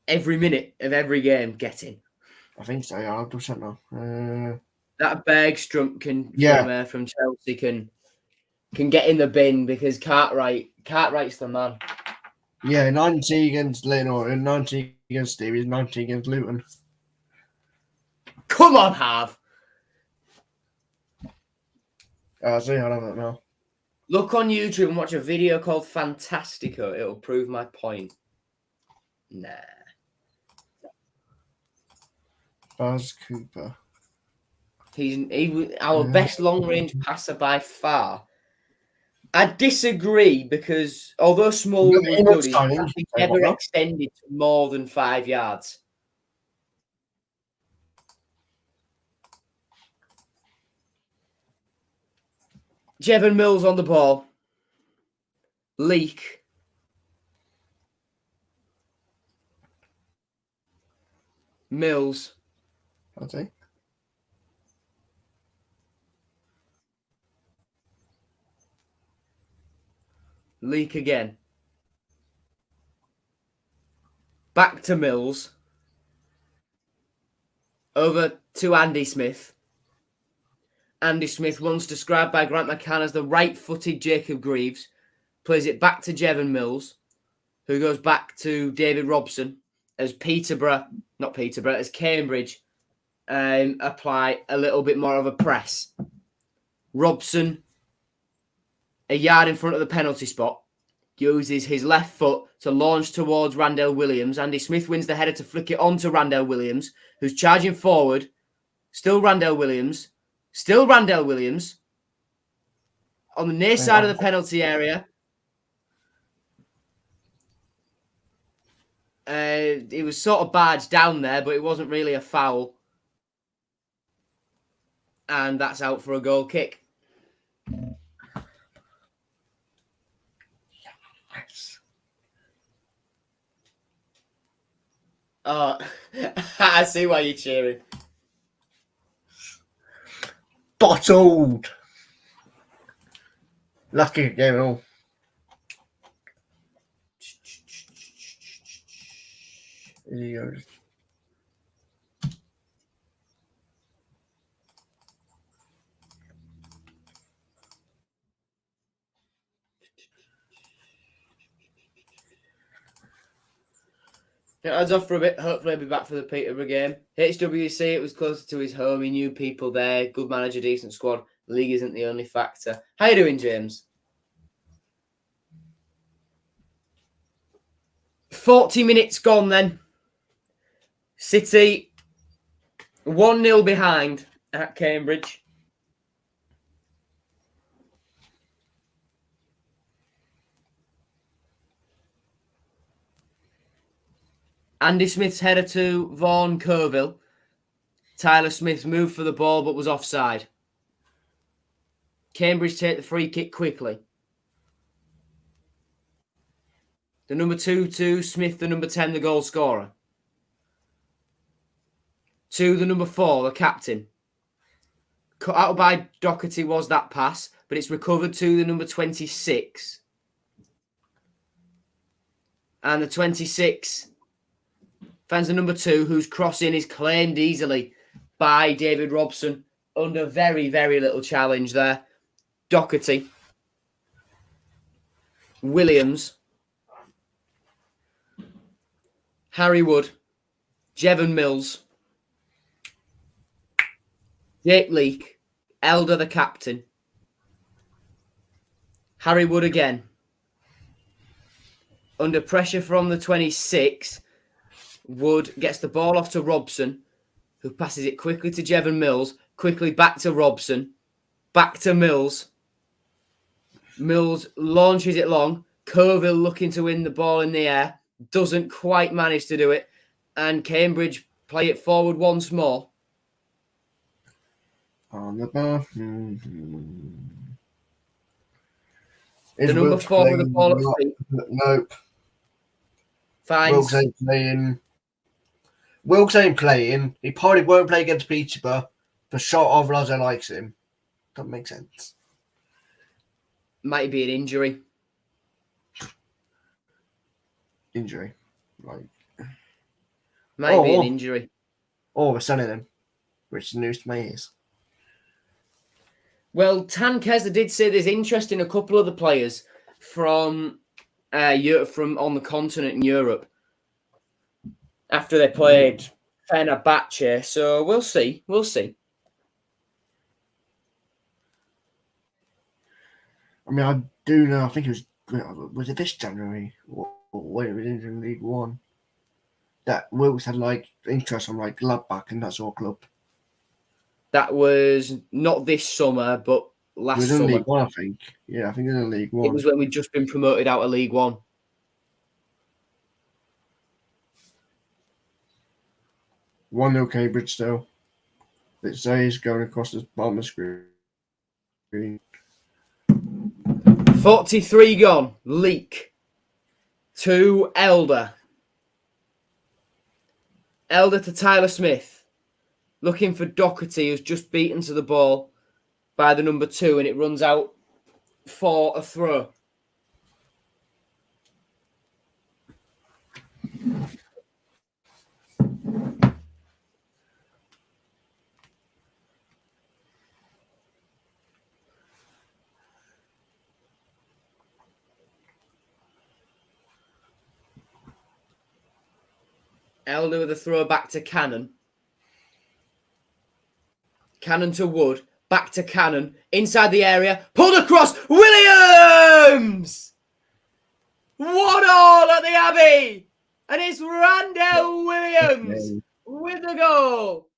Every minute of every game, getting.
I think so. Yeah, I'll do something now.
That Bergstrom from Chelsea can get in the bin because Cartwright's the man.
Yeah, 90 against Leinor and 90 against Stevie, 90 against Luton.
Come on, Harv.
See, I love it now.
Look on YouTube and watch a video called Fantastico. It'll prove my point. Nah.
Buzz Cooper.
He was our best long-range passer by far. I disagree because although Small was good, he never extended to more than 5 yards. Jevon Mills on the ball. Leak. Mills.
I'll take.
Leak again. Back to Mills. Over to Andy Smith. Andy Smith, once described by Grant McCann as the right-footed Jacob Greaves, plays it back to Jevon Mills, who goes back to David Robson as as Cambridge apply a little bit more of a press. Robson, a yard in front of the penalty spot, uses his left foot to launch towards Randell Williams. Andy Smith wins the header to flick it on to Randell Williams, who's charging forward. Still Randell Williams on the near side of the penalty area. He was sort of barged down there, but it wasn't really a foul. And that's out for a goal kick.
Yes.
Oh, I see why you're cheering.
Bottled. Lucky game and all. Here he goes.
Odds off for a bit. Hopefully he'll be back for the Peterborough game. HWC, it was closer to his home. He knew people there. Good manager, decent squad. League isn't the only factor. How you doing, James? 40 minutes gone then. City 1-0 behind at Cambridge. Andy Smith's header to Vaughan Colville. Tyler Smith moved for the ball but was offside. Cambridge take the free kick quickly. The number 2, Smith, the number 10, the goal scorer. To the number 4, the captain. Cut out by Doherty was that pass, but it's recovered to the number 26. And the 26 finds the number 2, whose crossing is claimed easily by David Robson under very, very little challenge there. Doherty. Williams. Harry Wood. Jevon Mills. Jake Leake. Elder, the captain. Harry Wood again. Under pressure from the 26, Wood gets the ball off to Robson, who passes it quickly to Jevon Mills, quickly back to Robson, back to Mills. Mills launches it long. Colville looking to win the ball in the air, doesn't quite manage to do it, and Cambridge play it forward once more.
On the bar.
The number 4 with the ball at feet.
Nope.
Finds.
Wilkes ain't playing. He probably won't play against Peterborough for short of Lazo likes him. Doesn't make sense.
Might be an injury.
Injury. Like.
Might be an injury.
Or we're selling him, which is news to my ears.
Well, Tan Kessler did say there's interest in a couple of the players from Europe, from on the continent in Europe after they played FanHub. So we'll see. We'll see.
I mean, I do know. I think it was it this January or when it was in League One that Wilkes had like interest on like Gladbach and that sort of club.
That was not this summer, but last summer.
It was in League One, I think. Yeah, I think it was in League One.
It was when we'd just been promoted out of League One.
One 0 Cambridge still. It says going across the bottom of the screen.
43 gone. Leak. To Elder. Elder to Tyler Smith. Looking for Doherty, who's just beaten to the ball by the number 2, and it runs out for a throw. Elder with a throw back to Cannon. Cannon to Wood. Back to Cannon. Inside the area. Pulled across. Williams! 1-1 at the Abbey. And it's Randell Williams with the goal.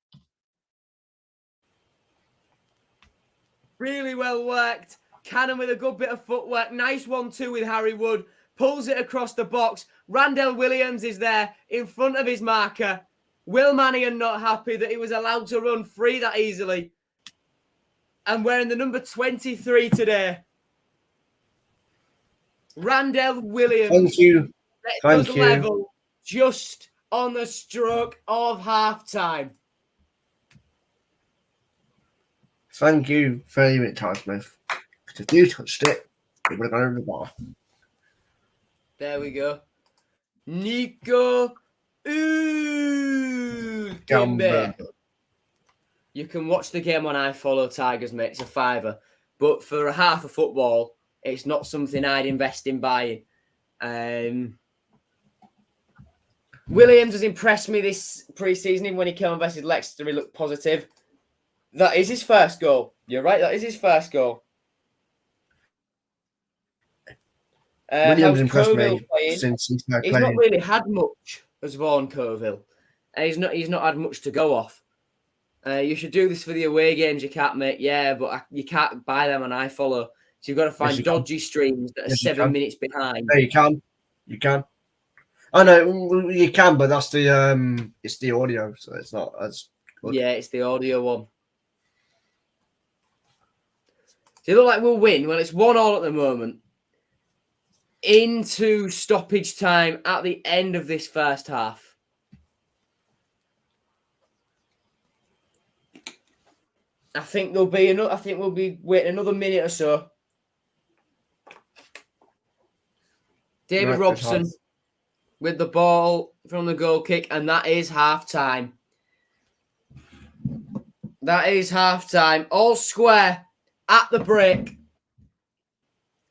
Really well worked. Cannon with a good bit of footwork. Nice 1-2 with Harry Wood. Pulls it across the box. Randell Williams is there in front of his marker. Will Mannion not happy that he was allowed to run free that easily. And wearing the number 23 today. Randell Williams.
Thank you. Thank you.
Level just on the stroke of half-time.
Thank you very much, Tyler Smith. Because if you touched it, it would have gone over the bar.
There we go. Nico Gimbe. You can watch the game on I Follow Tigers, mate. It's a £5. But for a half of football, it's not something I'd invest in buying. Williams has impressed me this pre-season. When he came and versus Leicester, he looked positive. That is his first goal. You're right, that is his first goal.
Williams impressed me since he started
playing? He's not really had much as Vaughan Colville. He's not had much to go off. You should do this for the away games, you can't, mate. Yeah, but you can't buy them on iFollow. So you've got to find dodgy streams that are 7 minutes behind.
No, you can. You can. I know you can, but that's the it's the audio, so it's not as good.
Yeah, it's the audio one. So it look like we'll win. Well, it's 1-1 at the moment. Into stoppage time at the end of this first half. I think there'll be another. I think we'll be waiting another minute or so. David Robson with the ball from the goal kick, and that is half time. That is half time. All square at the break.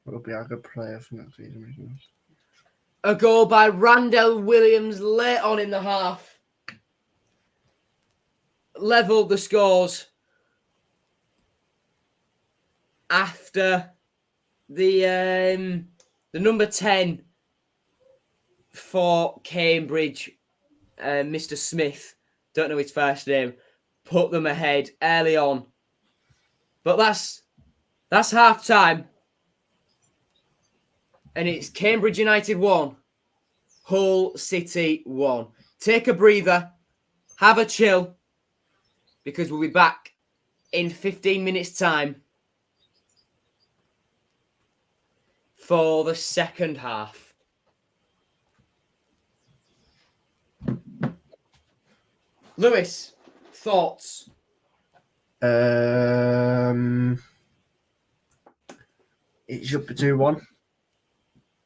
Will be a good player for next season.
A goal by Randell Williams late on in the half. Levelled the scores after the number 10 for Cambridge, Mr. Smith, don't know his first name, put them ahead early on. But that's half time. And it's Cambridge United 1, Hull City 1. Take a breather, have a chill, because we'll be back in 15 minutes' time for the second half. Lewis, thoughts?
It should be 2-1.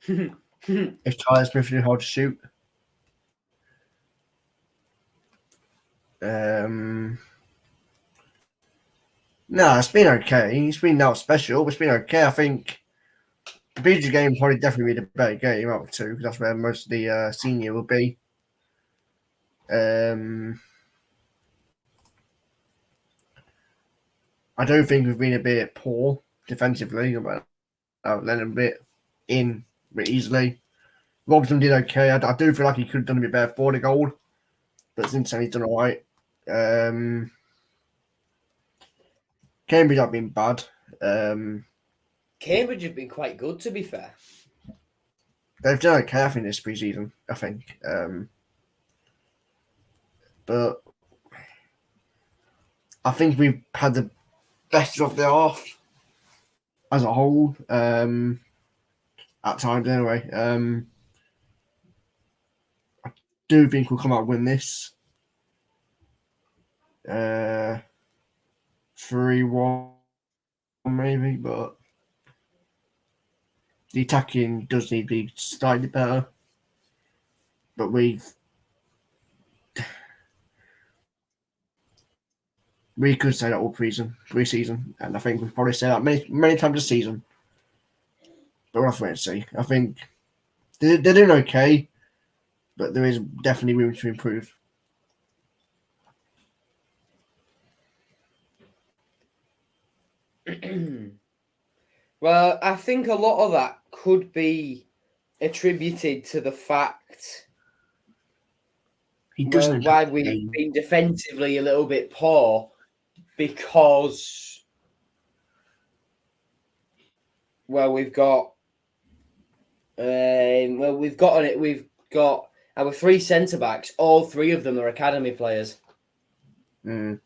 If Tyler Smith knew how to shoot. No, it's been okay. It's been not special, but it's been okay. I think the Beaches game probably definitely be the better game out of two, because that's where most of the senior will be. I don't think we've been a bit poor defensively, but letting a bit in a bit easily. Robson did okay. I do feel like he could have done a bit better for the goal, but since then he's done all right. Cambridge have been bad.
Cambridge have been quite good, to be fair.
They've done okay, I think, this pre-season, I think. But I think we've had the better of the half as a whole, at times anyway. I do think we'll come out and win this. 3-1 maybe, but the attacking does need to be slightly better. But we could say that all pre-season, and I think we've probably said that many times this season. But we'll have to wait and see. I think they're doing okay, but there is definitely room to improve.
Well, I think a lot of that could be attributed to the fact why we've been defensively a little bit poor, because we've got our three centre backs. All three of them are academy players.
Mm.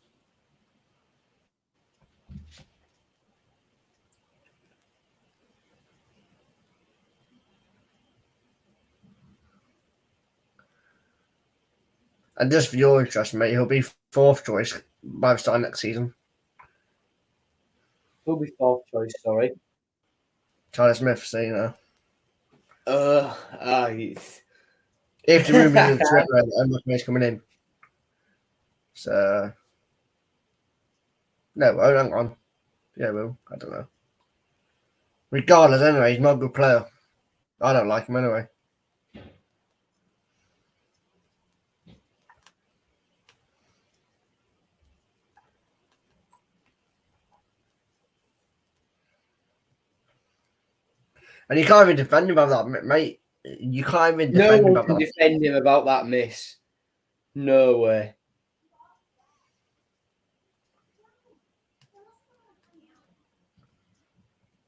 And just for your interest, mate, he'll be fourth choice by the start of next season.
Who'll be fourth choice? Sorry,
Tyler Smith, so you know. If the rumour is correct, and coming in. So no, hang on. Yeah, well, I don't know. Regardless, anyway, he's not a good player. I don't like him anyway. And you can't even defend him about that, mate. You can't even defend him about that.
Defend him about that miss. No way.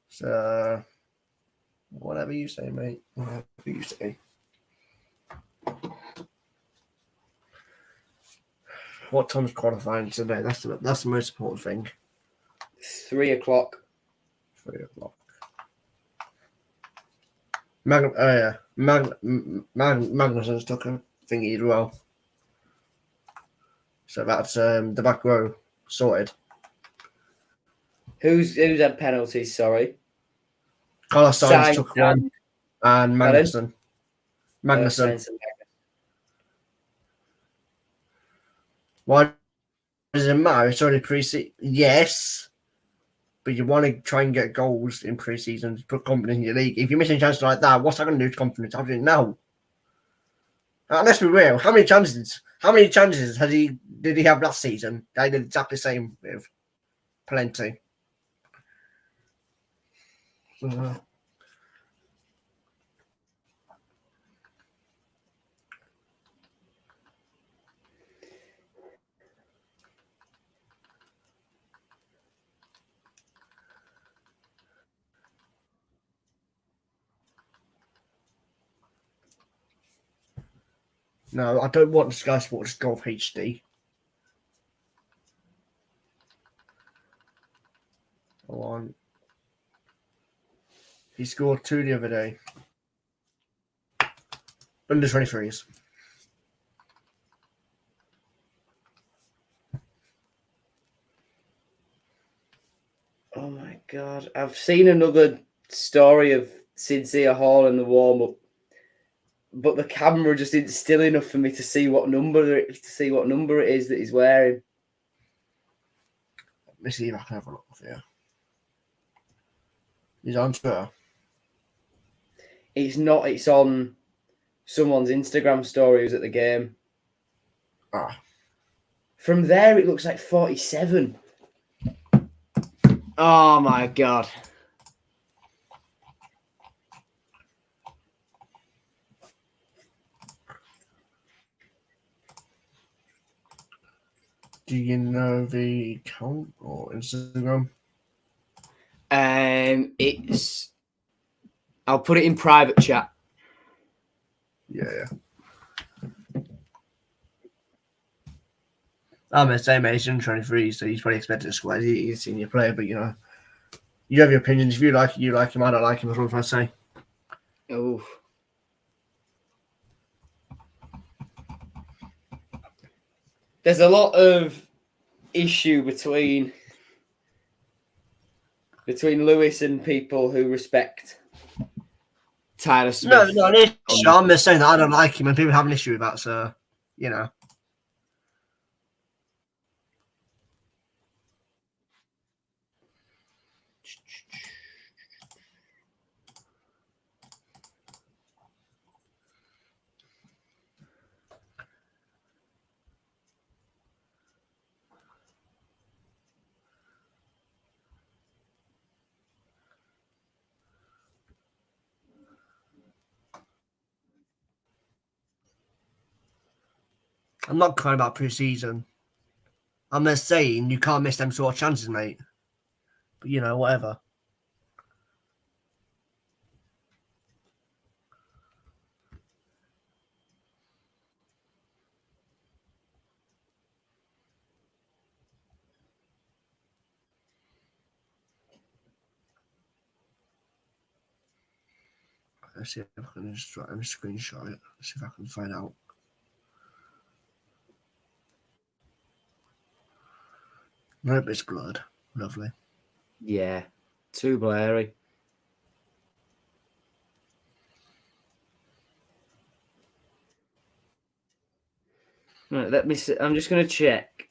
So, whatever you say, mate. Whatever you say. What time's qualifying today? That's the most important thing.
3 o'clock.
3 o'clock. Magnuson's took a thingy as well. So that's the back row sorted.
Who's had penalties? Sorry.
Carlos Sainz took one, and Magnuson. Why does it matter? It's only pre-season. Yes, but you want to try and get goals in pre-season to put confidence in your league. If you're missing chances like that, what's that going to do to confidence? Absolutely no. Let's be real. How many chances did he have last season? They did exactly the same with. Plenty. No, I don't want Sky Sports Golf HD. I want. He scored 2 the other day. Under 23s.
Oh my God. I've seen another story of Sincere Hall in the warm-up, but the camera just isn't still enough for me to see what number it is that he's wearing.
Let me see if I can have a look here. He's on Twitter.
It's not. It's on someone's Instagram story who's at the game. From there, it looks like 47. Oh my God.
Do you know the account or Instagram?
It's. I'll put it in private chat.
Yeah. I'm the same age, 23, so he's probably expected to score. He's a senior player, but you know, you have your opinions. If you like it, you like him. I don't like him. That's what I say.
Oh. There's a lot of issue between Lewis and people who respect Tyler Smith.
No, I'm just saying that I don't like him, and people have an issue with that. So, you know. I'm not crying about pre-season. I'm just saying you can't miss them sort of chances, mate. But, you know, whatever. Let's see if I can just try and screenshot it. See if I can find out. Nope, it's blurred. Lovely.
Yeah, too blurry. Right, let me see. I'm just going to check.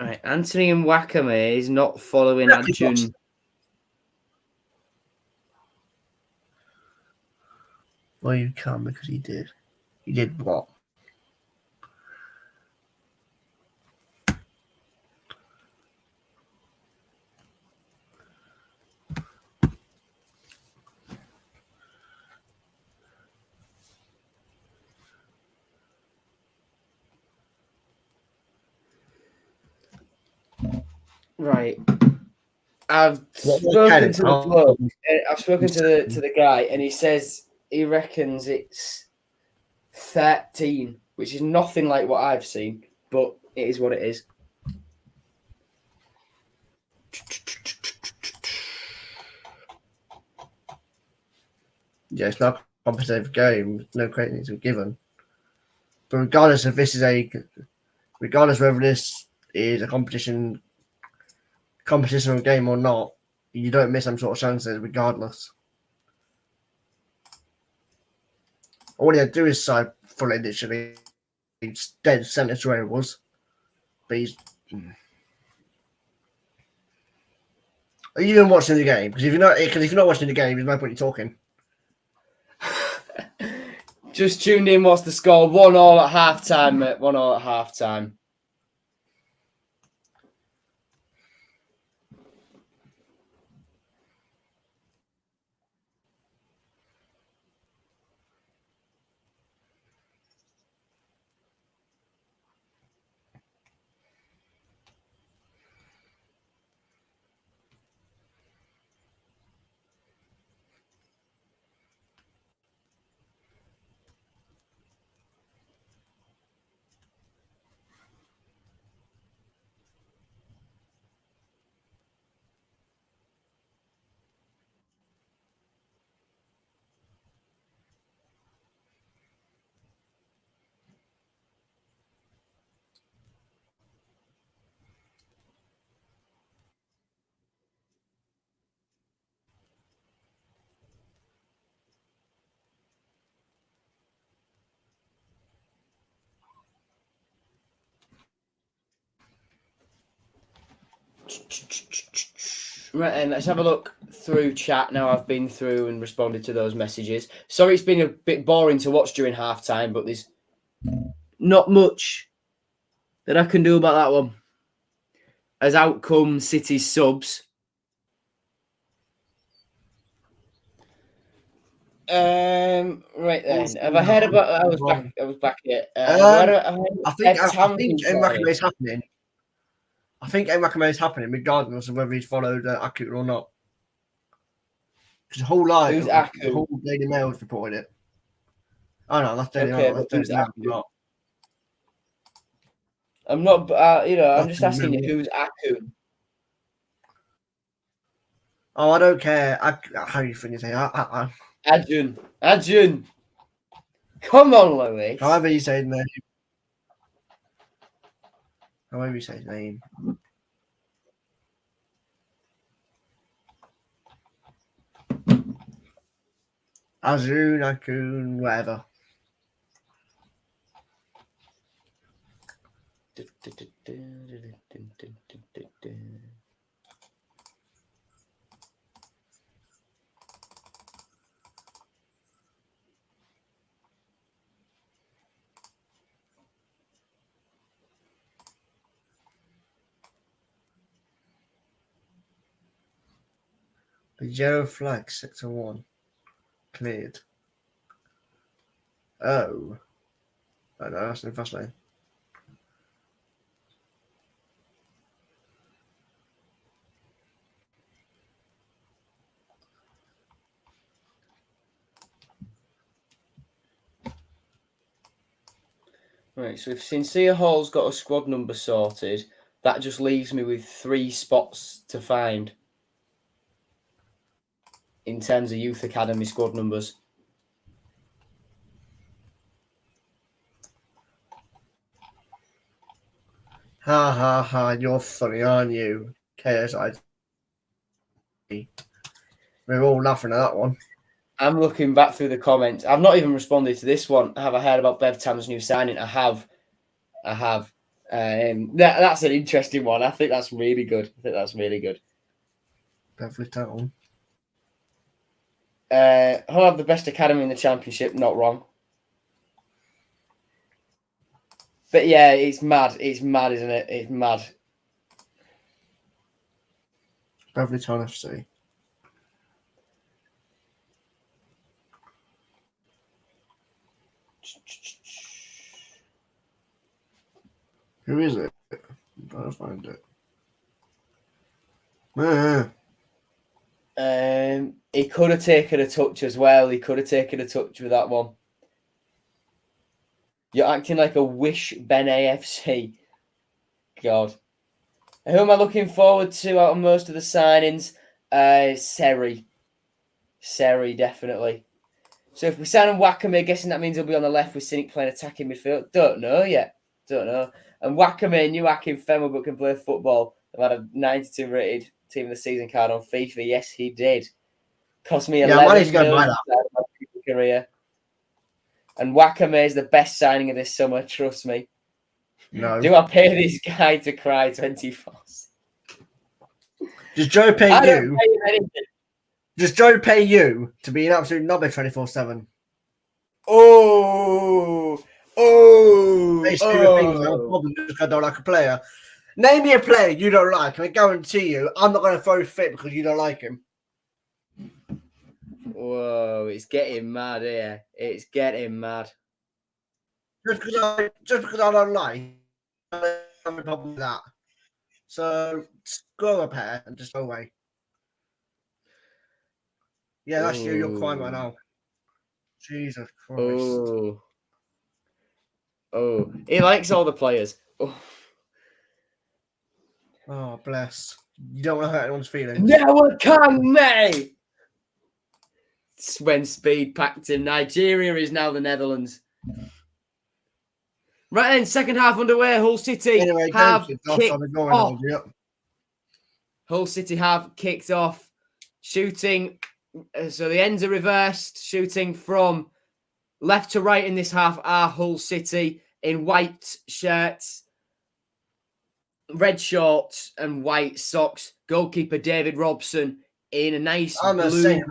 All right, Anthony and Wakame is not following Adjun.
Well, you can because he did. He did what?
Right. I've spoken to the bloke. I've spoken to the guy, and he says he reckons it's 13, which is nothing like what I've seen, but it is what it is.
Yeah, it's not a competitive game. No credit needs to be given. But regardless of regardless whether this is a competition game or not, you don't miss some sort of chances regardless. All he had to do is side full initially. He's dead centre to where it was. But he's. Are you even watching the game? Because if you're not watching the game, there's no point in talking.
Just tuned in. What's the score? 1-1 at half-time, mate. 1-1 at half-time. Right, and let's have a look through chat now. I've been through and responded to those messages. Sorry, it's been a bit boring to watch during half-time, but there's not much that I can do about that one. As out come City's subs. Right then. Have I heard about? I was back here.
I think Enquiries is happening. I think Enquiries is happening regardless of whether he's followed Aku or not. Because the whole the whole Daily Mail's reported it. Oh no, that's Daily Mail. That's Daily Mail.
I'm not. I'm just asking you, who's Aku?
Oh, I don't care. How you think you say?
Ajun. Come on, Lewis.
However you say his name. However you say his name. Azun, Akun, whatever. The yellow flag, sector 1. Cleared. Oh. I know, that's fascinating.
Right, so if Sincere Hall's got a squad number sorted, that just leaves me with 3 spots to find in terms of Youth Academy squad numbers.
Ha ha ha, you're funny, aren't you? KSI. We're all laughing at that one.
I'm looking back through the comments. I've not even responded to this one. Have I heard about Bev Tam's new signing? I have. That's an interesting one. I think that's really good.
Beverly Town.
He'll have the best academy in the championship. Not wrong. But yeah, it's mad. It's mad, isn't it? It's mad.
Beverly Town FC. Who is it? I'm trying to find it.
He could have taken a touch as well. He could have taken a touch with that one. You're acting like a wish Ben AFC. God. Who am I looking forward to out of most of the signings? Seri. Seri, definitely. So if we sign on Wakame, guessing that means he'll be on the left with Cynic playing attacking midfield. Don't know yet. Don't know. And Wakame, new Akin Fenwell, but can play football. They've had a 92 rated team of the season card on FIFA. Yes, he did. Cost me 11 million my career. And Wakame is the best signing of this summer, trust me.
No.
Do I pay this guy to cry 24?
Does Joe pay
I don't
you?
pay him anything.
Does Joe pay you to be an absolute knobber 24/7?
Oh,
They stupid things. No problem. Just I don't like a player. Name me a player you don't like, and I guarantee you, I'm not going to throw fit because you don't like him.
Whoa, it's getting mad here. It's getting mad.
Just because I don't like, I'm having a problem with that. So go up here and just go away. Yeah, that's you. You're crying right now. Jesus Christ.
Oh, he likes all the players.
Oh, bless. You don't want to hurt anyone's feelings.
Never come, me. When Speed packed in. Nigeria is now the Netherlands. Right then, second half underway. Hull City have kicked off. Hull City have kicked off. Shooting. So the ends are reversed. Shooting from left to right in this half are Hull City in white shirts, red shorts, and white socks. Goalkeeper David Robson in a nice blue.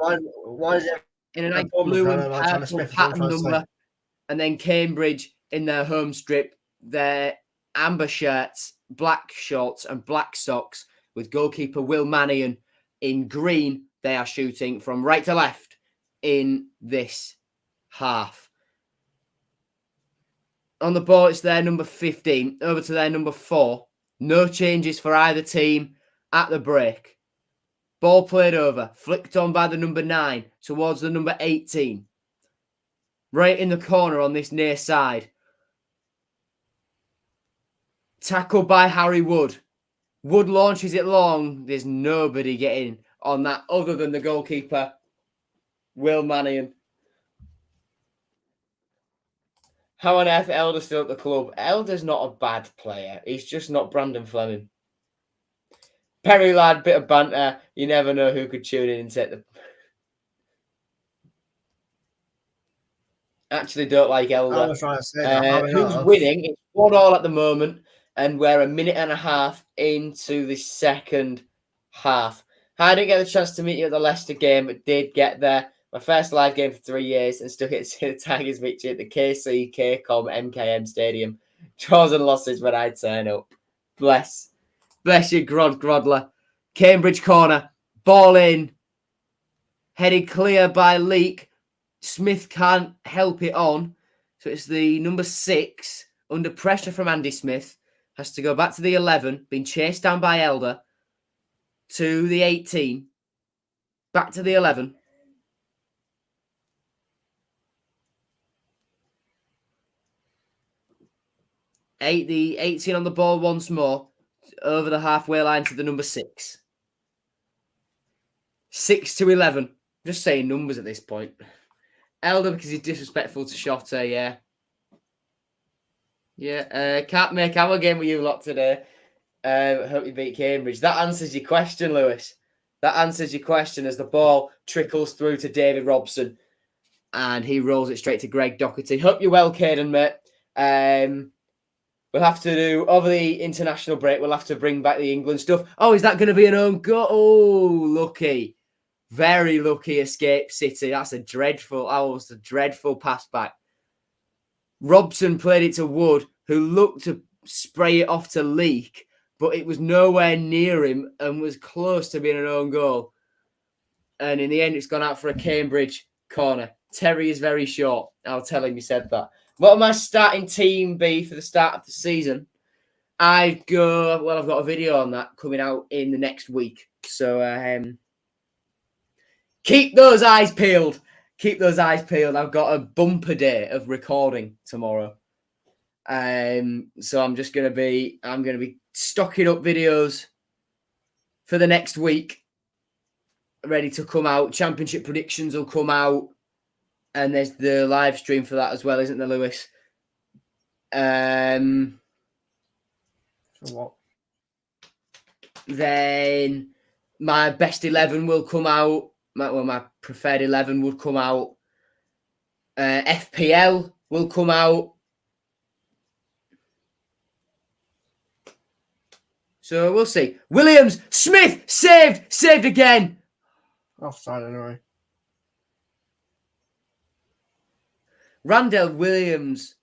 Why is it
in a nice blue and purple pattern number, and then Cambridge in their home strip, their amber shirts, black shorts, and black socks with goalkeeper Will Mannion in green. They are shooting from right to left in this half. On the ball, it's their number 15 over to their number 4. No changes for either team at the break. Ball played over, flicked on by the number 9 towards the number 18. Right in the corner on this near side. Tackled by Harry Wood. Wood launches it long. There's nobody getting on that other than the goalkeeper, Will Mannion. How on earth Elder's still at the club? Elder's not a bad player. He's just not Brandon Fleming. Perry lad, bit of banter. You never know who could tune in and take the... Actually don't like Elder.
I was trying to say that.
Who's winning? It's 1-1 at the moment, and we're a minute and a half into the second half. I didn't get the chance to meet you at the Leicester game, but did get there. My first live game for 3 years, and still get to see the Tigers victory at the KC KCOM MKM Stadium. Draws and losses when I turn up. Bless you, Grodler. Cambridge corner. Ball in. Headed clear by Leak. Smith can't help it on. So it's the number 6 under pressure from Andy Smith. Has to go back to the 11. Being chased down by Elder. To the 18. Back to the 11. The 18 on the ball once more. Over the halfway line to the number 6. 6 to 11. Just saying numbers at this point. Elder because he's disrespectful to Shotter, yeah. Yeah, can't make our game with you lot today. Hope you beat Cambridge. That answers your question, Lewis. That answers your question as the ball trickles through to David Robson. And he rolls it straight to Greg Doherty. Hope you're well, Caden, mate. We'll have to do, over the international break, we'll have to bring back the England stuff. Oh, is that going to be an own goal? Oh, lucky. Very lucky escape, City. That's a dreadful pass back. Robson played it to Wood, who looked to spray it off to Leak, but it was nowhere near him and was close to being an own goal. And in the end, it's gone out for a Cambridge corner. Terry is very short. I'll tell him you said that. What will my starting team be for the start of the season? I've got a video on that coming out in the next week. So keep those eyes peeled. Keep those eyes peeled. I've got a bumper day of recording tomorrow. So I'm gonna be stocking up videos for the next week, ready to come out. Championship predictions will come out, and there's the live stream for that as well, isn't there, Lewis?
For what?
Then my best 11 will come out. My preferred 11 would come out. FPL will come out. So we'll see. Williams, Smith, saved again.
Offside anyway.
Randall Williams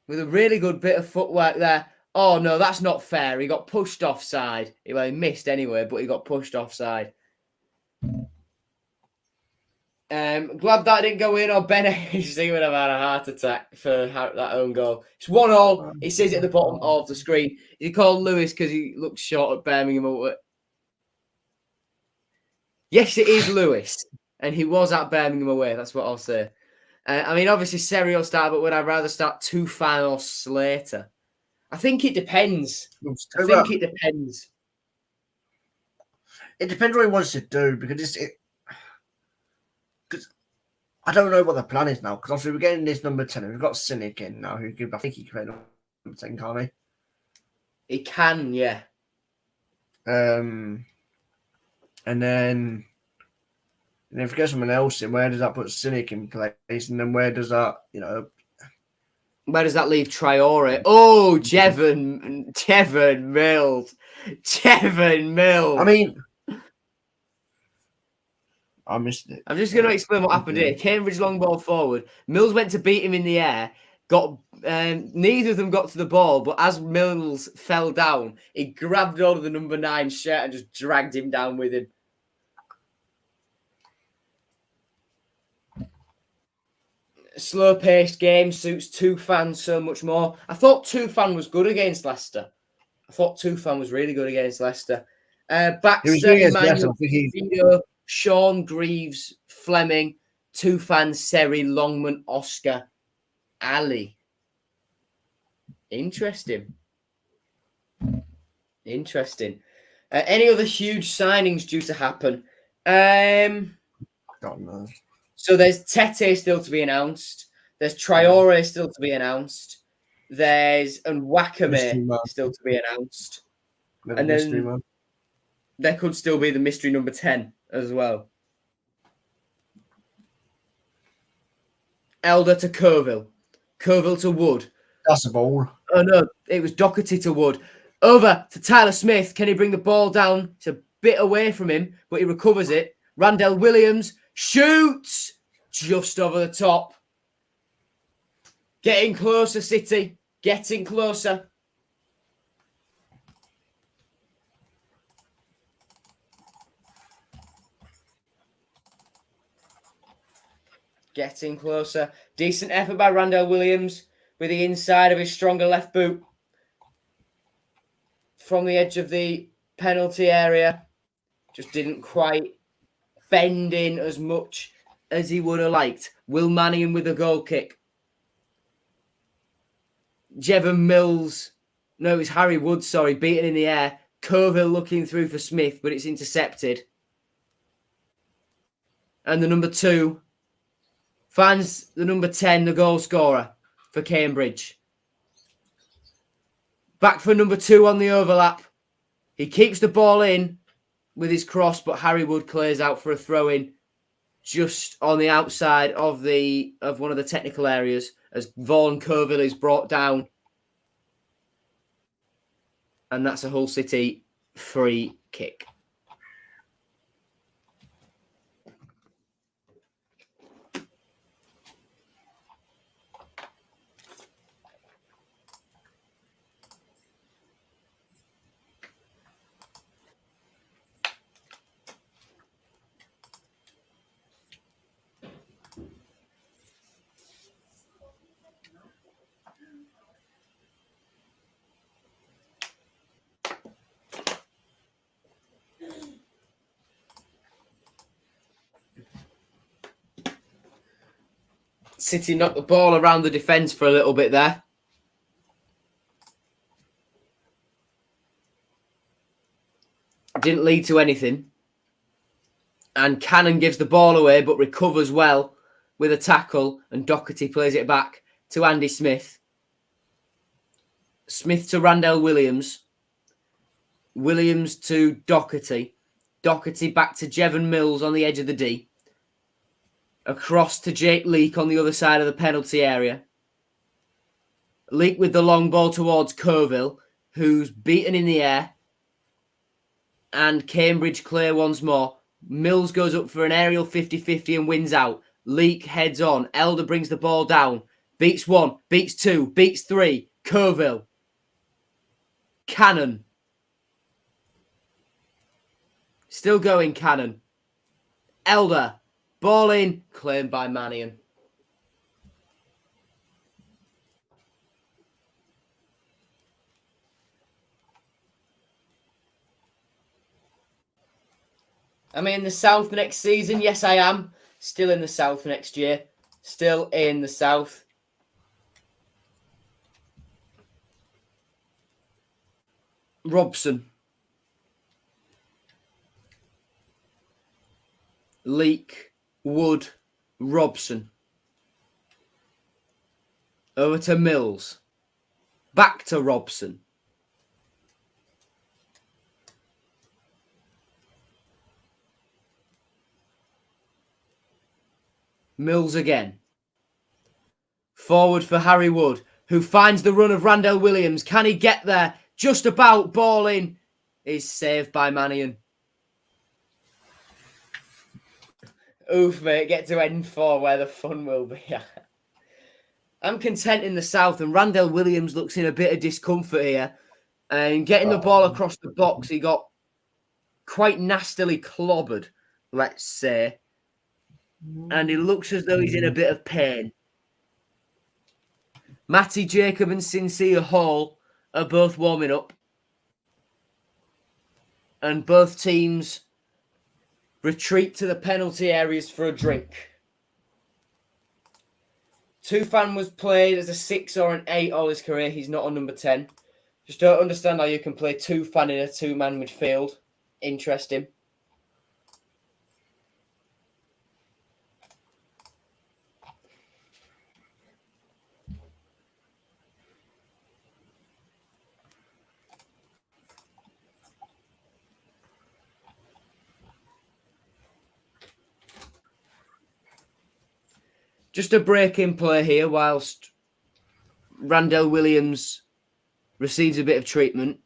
with a really good bit of footwork there. Oh, no, that's not fair. He got pushed offside. Well, he missed anyway, but he got pushed offside. Glad that didn't go in, or Ben He would have had a heart attack for that own goal. It's 1-1. It says at the bottom of the screen. He called Lewis because he looks short at Birmingham. Yes, it is Lewis, and he was at Birmingham away. That's what I'll say. I mean, obviously, Serie will start, but would I rather start Tufan or Slater? I think it depends. It depends.
It depends what he wants to do, because I don't know what the plan is now, because obviously we're getting this number 10, and we've got Cynic in now, I think he can play number 10, can't he?
He can, yeah.
And then if we get someone else in, where does that put Cynic in place? And then where does that
Where does that leave Traore? Oh, Jevon Mills.
I mean, I missed it.
I'm just going to explain what happened here. Cambridge long ball forward. Mills went to beat him in the air. Neither of them got to the ball, but as Mills fell down, he grabbed hold of the number 9 shirt and just dragged him down with him. Slow-paced game suits Tufan so much more. I thought Tufan was good against Leicester. I thought Tufan was really good against Leicester. Baxter, Emmanuel, Vito, Sean, Greaves, Fleming, Tufan, Seri, Longman, Oscar, Ali. Interesting. Any other huge signings due to happen?
God knows.
So there's Tete still to be announced. There's Traore still to be announced. There's Wakame still to be announced. And then there could still be the mystery number 10 as well. Elder to Coville. Coville to Wood.
That's a ball.
Oh, no. It was Doherty to Wood. Over to Tyler Smith. Can he bring the ball down? It's a bit away from him, but he recovers it. Randell Williams shoots just over the top. Getting closer, City. Getting closer. Getting closer. Decent effort by Randell Williams with the inside of his stronger left boot. From the edge of the penalty area. Just didn't quite bend in as much as he would have liked. Will Mannion with a goal kick. Jevon Mills. No, it's Harry Wood, sorry. Beaten in the air. Coville looking through for Smith, but it's intercepted. And the number 2 finds the number 10, the goal scorer for Cambridge. Back for number 2 on the overlap. He keeps the ball in with his cross, but Harry Wood clears out for a throw-in just on the outside of one of the technical areas as Vaughan Coville is brought down. And that's a Hull City free kick. City knocked the ball around the defence for a little bit there. Didn't lead to anything. And Cannon gives the ball away but recovers well with a tackle, and Doherty plays it back to Andy Smith. Smith to Randell Williams. Williams to Doherty. Doherty back to Jevon Mills on the edge of the D. Across to Jake Leake on the other side of the penalty area. Leake with the long ball towards Colville, who's beaten in the air. And Cambridge clear once more. Mills goes up for an aerial 50-50 and wins out. Leake heads on. Elder brings the ball down. Beats one, beats two, beats three. Colville. Cannon. Still going, Cannon. Elder. Ball in. Claimed by Mannion. Am I in the South next season? Yes, I am. Still in the South next year. Still in the South. Robson. Leake. Wood. Robson. Over to Mills. Back to Robson. Mills again. Forward for Harry Wood, who finds the run of Randell Williams. Can he get there? Just about. Ball in. Is saved by Mannion. Oof, mate. Get to N4 where the fun will be. I'm content in the South, and Randell Williams looks in a bit of discomfort here. And getting the ball across the box, he got quite nastily clobbered, let's say. And he looks as though he's in a bit of pain. Matty Jacob and Sincere Hall are both warming up. And both teams retreat to the penalty areas for a drink. Tufan was played as a 6 or an 8 all his career. He's not on number 10. Just don't understand how you can play Tufan in a two-man midfield. Interesting. Just a break-in play here whilst Randell Williams receives a bit of treatment.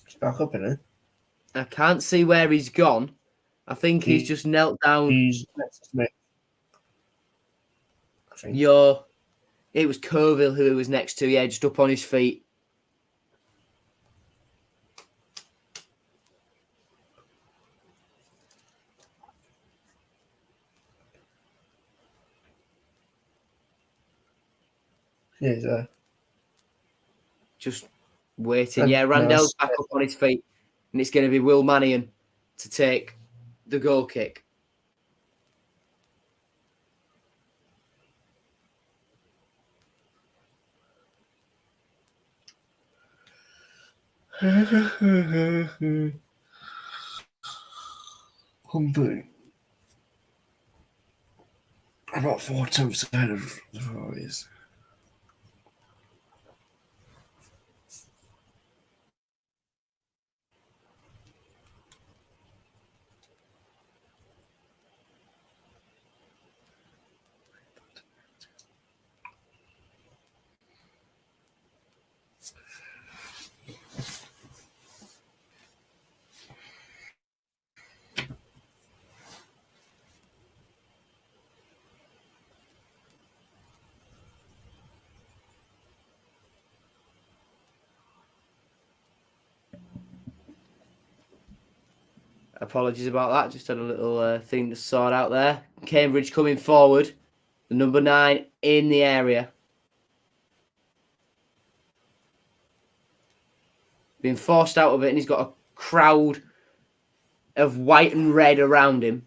He's back up, isn't
I can't see where he's gone. I think he's just knelt down.
He's next to me. I think.
It was Colville who he was next to, yeah, just up on his feet.
Yeah, he's there.
Just waiting. Yeah, Randell's back up on his feet. And it's going to be Will Mannion to take the goal kick.
Humping. About 4 attempts ahead of the Ferraris.
Apologies about that. Just had a little thing to sort out there. Cambridge coming forward. The number 9 in the area. Being forced out of it, and he's got a crowd of white and red around him.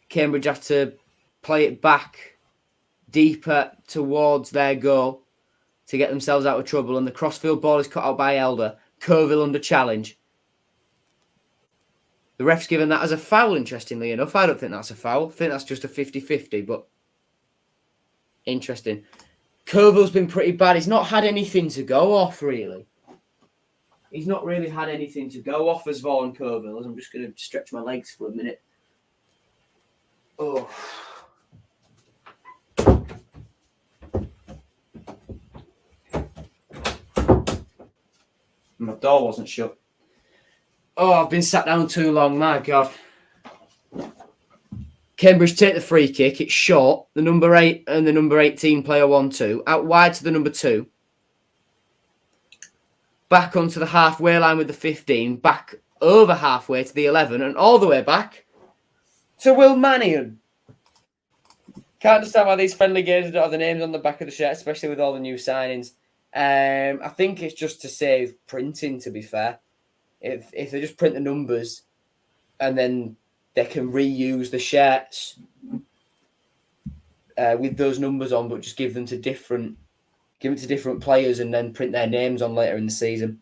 Cambridge have to play it back deeper towards their goal to get themselves out of trouble, and the crossfield ball is cut out by Elder. Coeville under challenge. The ref's given that as a foul, interestingly enough. I don't think that's a foul. I think that's just a 50-50, but interesting. Coeville's been pretty bad. He's not had anything to go off, really. He's not really had anything to go off as Vaughan Coeville. I'm just going to stretch my legs for a minute. Oh. My door wasn't shut. Oh, I've been sat down too long. My God. Cambridge take the free kick. It's short. The number 8 and the number 18 play a 1-2. Out wide to the number 2. Back onto the halfway line with the 15. Back over halfway to the 11. And all the way back to Will Mannion. Can't understand why these friendly games don't have the names on the back of the shirt, especially with all the new signings. I think it's just to save printing, to be fair. If they just print the numbers and then they can reuse the shirts with those numbers on, but just give it to different players and then print their names on later in the season.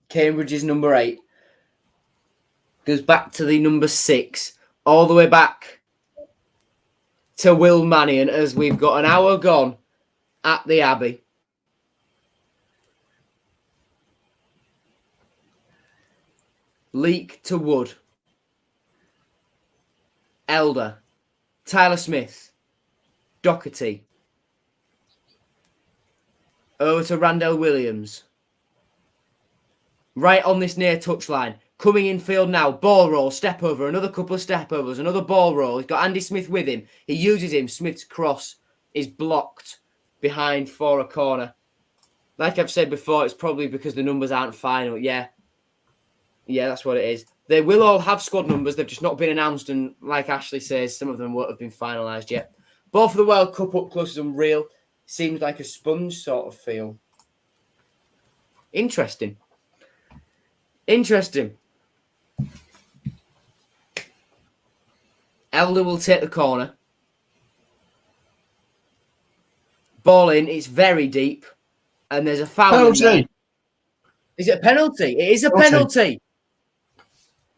Cambridge's number 8 goes back to the number 6, all the way back to Will Mannion as we've got an hour gone at the Abbey. Leak to Wood. Elder. Tyler Smith. Doherty. Over to Randell Williams. Right on this near touchline. Coming in field now. Ball roll. Step over. Another couple of step overs. Another ball roll. He's got Andy Smith with him. He uses him. Smith's cross is blocked behind for a corner. Like I've said before, it's probably because the numbers aren't final. Yeah, that's what it is. They will all have squad numbers. They've just not been announced. And like Ashley says, some of them won't have been finalised yet. Ball for the World Cup up close is unreal. Seems like a sponge sort of feel. Interesting. Elder will take the corner. Ball in. It's very deep. And there's a foul.
Penalty.
Is it a penalty? It is a penalty.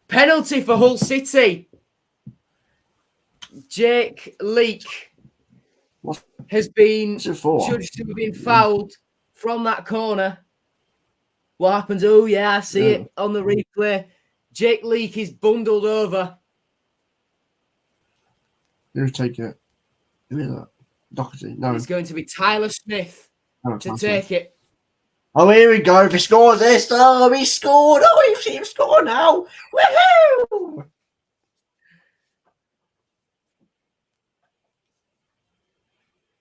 Penalty for Hull City. Jake Leake has been judged to have been fouled from that corner. What happens? Oh, yeah, I see it on the replay. Jake Leake is bundled over.
Who's taking it? Who is that? Doherty? No.
It's going to be Tyler Smith to take it.
Oh, here we go. If he scores this, he scored. Oh, we've seen him score now. Woohoo!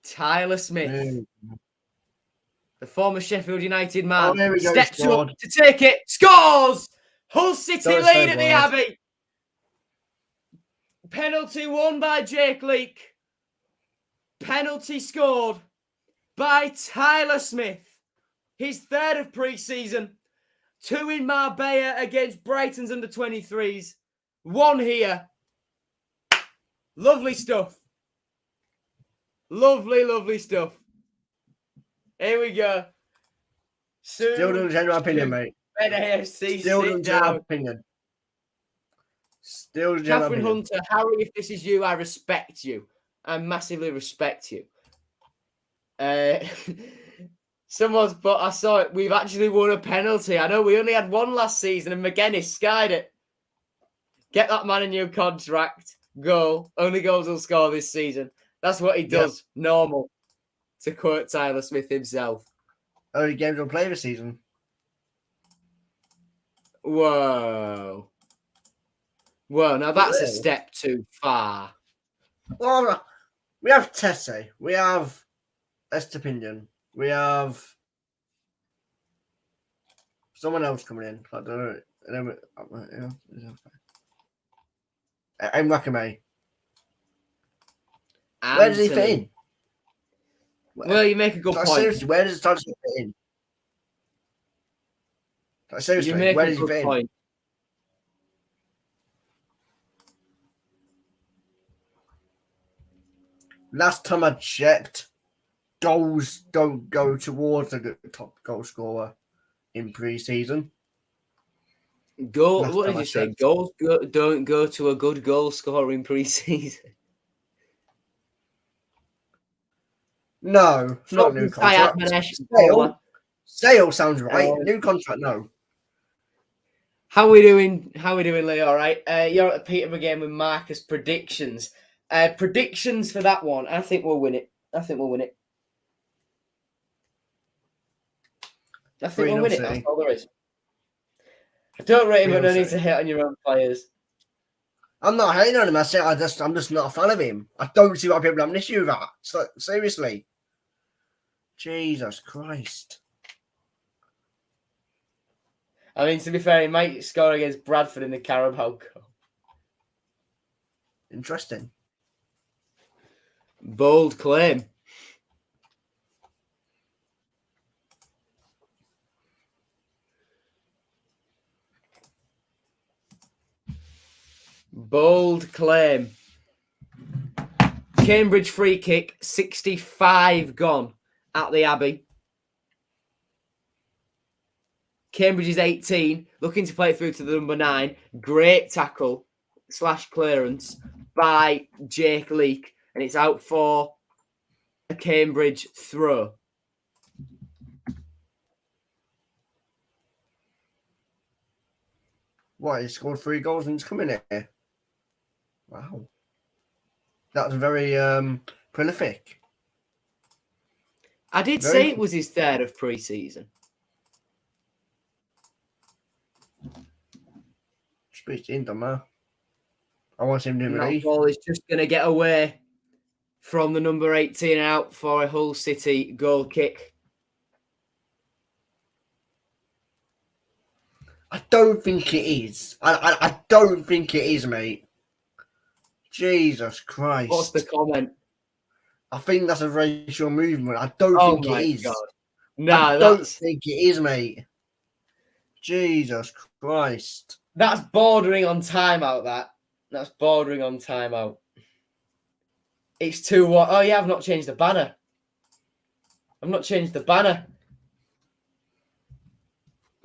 Tyler Smith, the former Sheffield United man, steps up to take it, scores! Hull City lead at the Abbey. Penalty won by Jake Leake. Penalty scored by Tyler Smith. His 3rd of pre-season. 2 in Marbella against Brighton's under-23s. 1 here. Lovely stuff. Lovely stuff. Here we go.
Still doing general opinion, mate.
AFC,
Still doing general opinion. Still general
Catherine
opinion.
Hunter, Harry, if this is you, I respect you. I massively respect you. Someone's put, I saw it, we've actually won a penalty. I know we only had one last season and McGuinness skied it. Get that man a new contract. Goal. Only goals he'll score this season. That's what he does. Yep. Normal. To quote Tyler Smith himself.
Only games he'll play this season.
Whoa. Now that's a step too far.
Well, we have Tesse. We have Estepinian. We have someone else coming in. I don't know. Wakame. Where does he fit
Anthony.
in?
Well, you make a good
Like,
point.
seriously, where does Thompson fit in? Like,
You
seriously,
make
where
a
does he
good
fit in?
point.
Last time I checked, goals don't go towards the top goal scorer in pre-season.
What did you say? Goals don't go to a good goal scorer in pre-season.
No, not new contract. Sale sounds right. New contract, no.
How we doing? Lee? All right. You're at the Peterborough game with Marcus predictions. Predictions for that one. I think we'll win it. I think we'll win it. That's all there is. I don't rate him, but no need to hit on your own players.
I'm not hating on him. I'm just not a fan of him. I don't see why people have an issue with that. It's like, seriously. Jesus Christ.
I mean, to be fair, he might score against Bradford in the Carabao Cup.
Interesting.
Bold claim. Bold claim. Cambridge free kick, 65 gone at the Abbey. Cambridge is 18, looking to play it through to the number 9. Great tackle / clearance by Jake Leake, and it's out for a Cambridge throw.
What, he scored 3 goals and he's coming here? Wow. That's very prolific.
I did say it was his 3rd of pre-season.
Speaks in, don't matter. I want him to
That ball is just going to get away from the number 18 out for a Hull City goal kick.
I don't think it is. I don't think it is, mate. Jesus Christ.
What's the comment?
I think that's a racial movement. I don't think it is. God.
Nah,
I don't think it is, mate. Jesus Christ.
That's bordering on timeout, That's bordering on timeout. It's 2-1. Oh, yeah, I've not changed the banner. We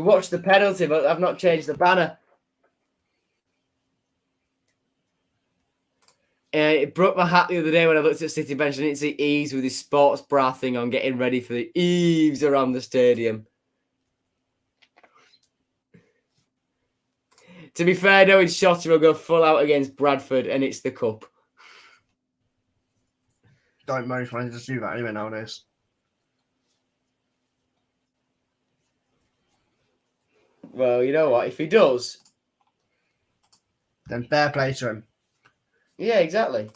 watched the penalty, but I've not changed the banner. It broke my hat the other day when I looked at City bench and it's the Eves with his sports bra thing on, getting ready for the Eves around the stadium. To be fair, knowing Shotter will go full out against Bradford and it's the cup.
Don't most managers do that anyway nowadays.
Well, you know what? If he does,
then fair play to him.
Yeah, exactly.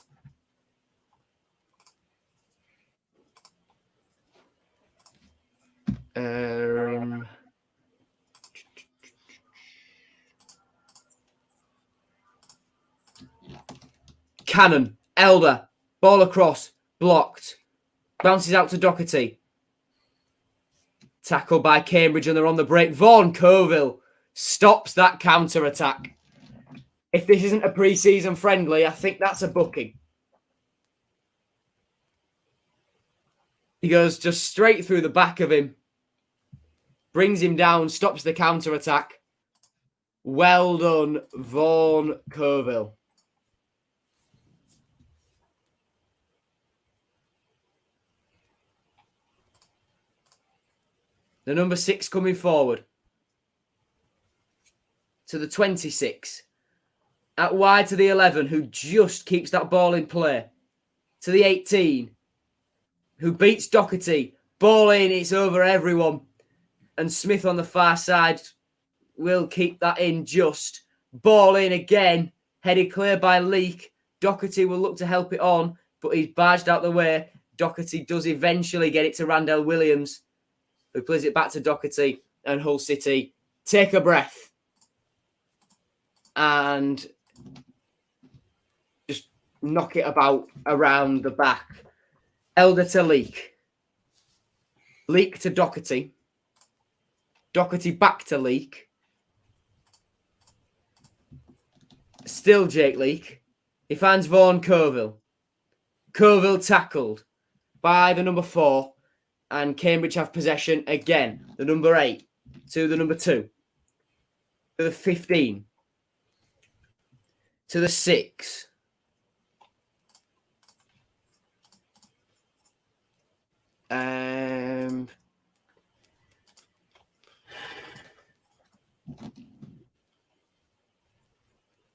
Cannon, Elder, ball across, blocked, bounces out to Doherty. Tackled by Cambridge and they're on the break. Vaughan Coville stops that counter-attack. If this isn't a pre-season friendly, I think that's a booking. He goes just straight through the back of him. Brings him down, stops the counter-attack. Well done, Vaughan Coville. The number 6 coming forward. To the 26. Out wide to the 11, who just keeps that ball in play. To the 18, who beats Doherty. Ball in, it's over everyone. And Smith on the far side will keep that in just. Ball in again. Headed clear by Leake. Doherty will look to help it on, but he's barged out the way. Doherty does eventually get it to Randell Williams, who plays it back to Doherty, and Hull City take a breath. and just knock it about around the back. Elder to Leek. Leek to Doherty. Doherty back to Leek. Still Jake Leek. He finds Vaughan Colville. Colville tackled by the number 4. And Cambridge have possession again. The number 8 to the number 2. To the 15. To the 6.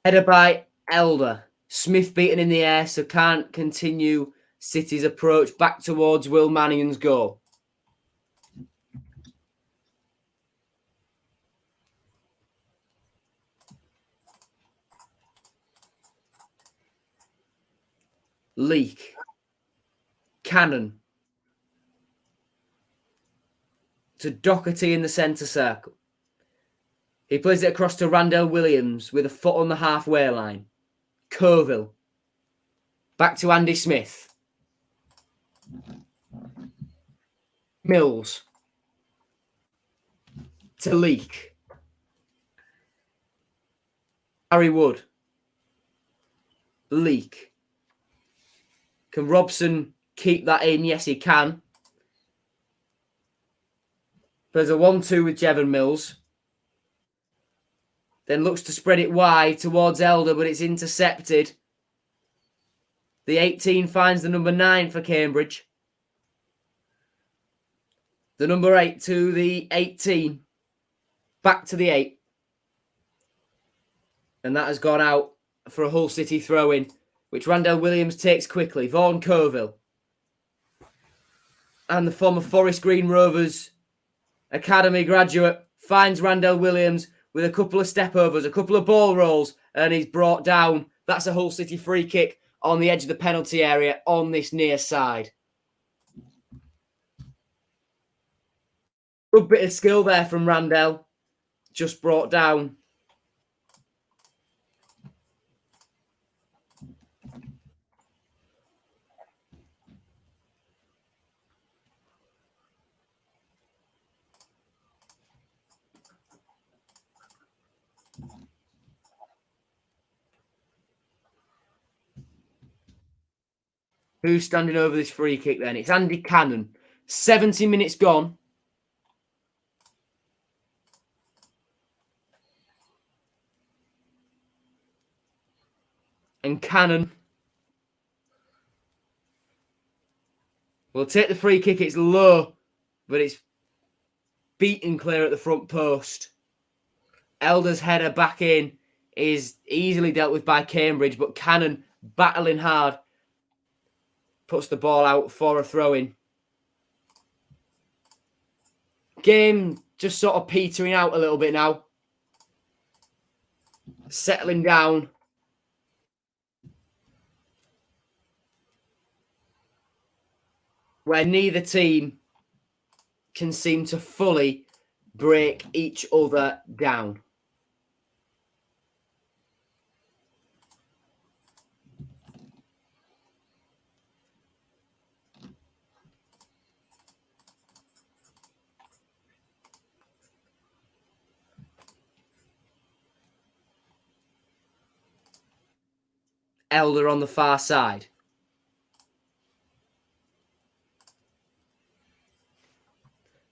Header by Elder. Smith beaten in the air, so can't continue City's approach back towards Will Mannion's goal. Leek. Cannon. To Doherty in the centre circle. He plays it across to Randell Williams with a foot on the halfway line. Colville. Back to Andy Smith. Mills. To Leek. Harry Wood. Leek. Can Robson keep that in? Yes, he can. There's a 1-2 with Jevon Mills. Then looks to spread it wide towards Elder, but it's intercepted. The 18 finds the number 9 for Cambridge. The number 8 to the 18. Back to the 8. And that has gone out for a Hull City throw-in, which Randell Williams takes quickly. Vaughan Colville. And the former Forest Green Rovers Academy graduate finds Randell Williams with a couple of step-overs, a couple of ball rolls, and he's brought down. That's a Hull City free kick on the edge of the penalty area on this near side. Good bit of skill there from Randell. Just brought down. Who's standing over this free kick then? It's Andy Cannon. 70 minutes gone. And Cannon will take the free kick. It's low, but it's beaten clear at the front post. Elder's header back in is easily dealt with by Cambridge, but Cannon battling hard puts the ball out for a throw-in. Game just sort of petering out a little bit now. Settling down. Where neither team can seem to fully break each other down. Elder on the far side.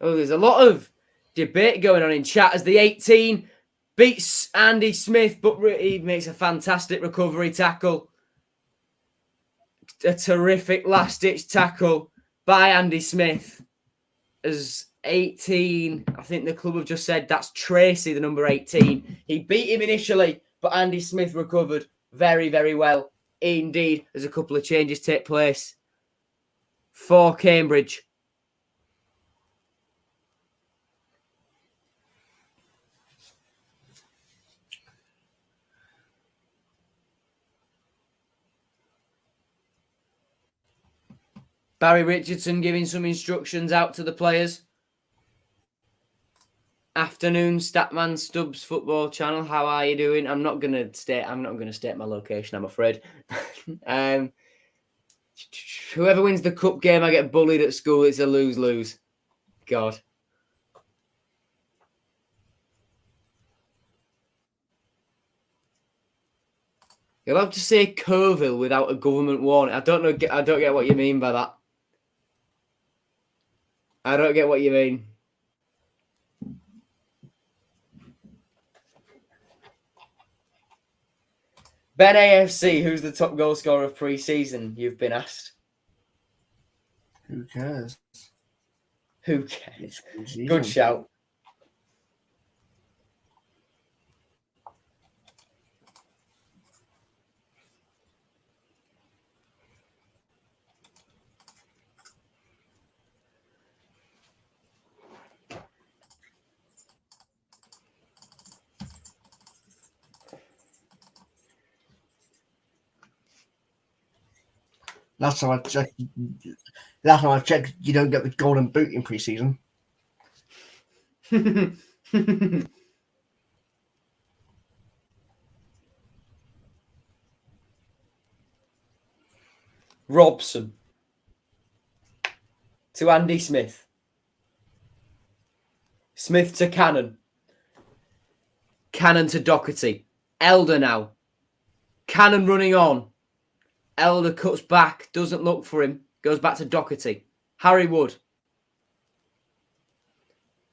Oh, there's a lot of debate going on in chat as the 18 beats Andy Smith, but he makes a fantastic recovery tackle. A terrific last-ditch tackle by Andy Smith. As 18, I think the club have just said that's Tracy, the number 18. He beat him initially, but Andy Smith recovered very, very well indeed as a couple of changes take place for Cambridge. Barry Richardson giving some instructions out to the players. Afternoon, Statman Stubbs Football Channel. How are you doing? I'm not gonna state my location, I'm afraid. Whoever wins the cup game, I get bullied at school. It's a lose-lose. God. You're allowed to say Coville without a government warning. I don't get what you mean by that. I don't get what you mean. Ben AFC, who's the top goal scorer of pre-season? You've been asked.
Who cares?
Who cares? Good shout.
Last time I checked, you don't get the golden boot in pre-season.
Robson to Andy Smith. Smith to Cannon. Cannon to Doherty. Elder now. Cannon running on. Elder cuts back, doesn't look for him, goes back to Doherty. Harry Wood.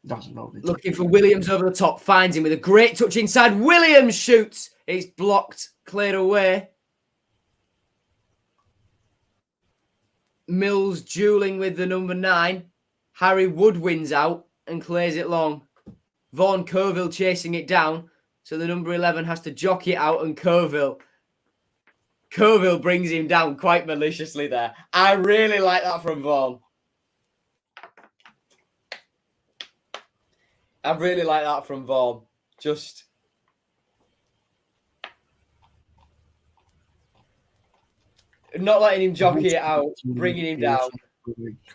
Looking for Williams over the top, finds him with a great touch inside. Williams shoots. It's blocked, cleared away. Mills dueling with the number 9. Harry Wood wins out and clears it long. Vaughan Coville chasing it down. So the number 11 has to jockey it out, and Coville brings him down quite maliciously there. I really like that from Vaughan. I really like that from Vaughan. Just not letting him jockey it out, bringing him down.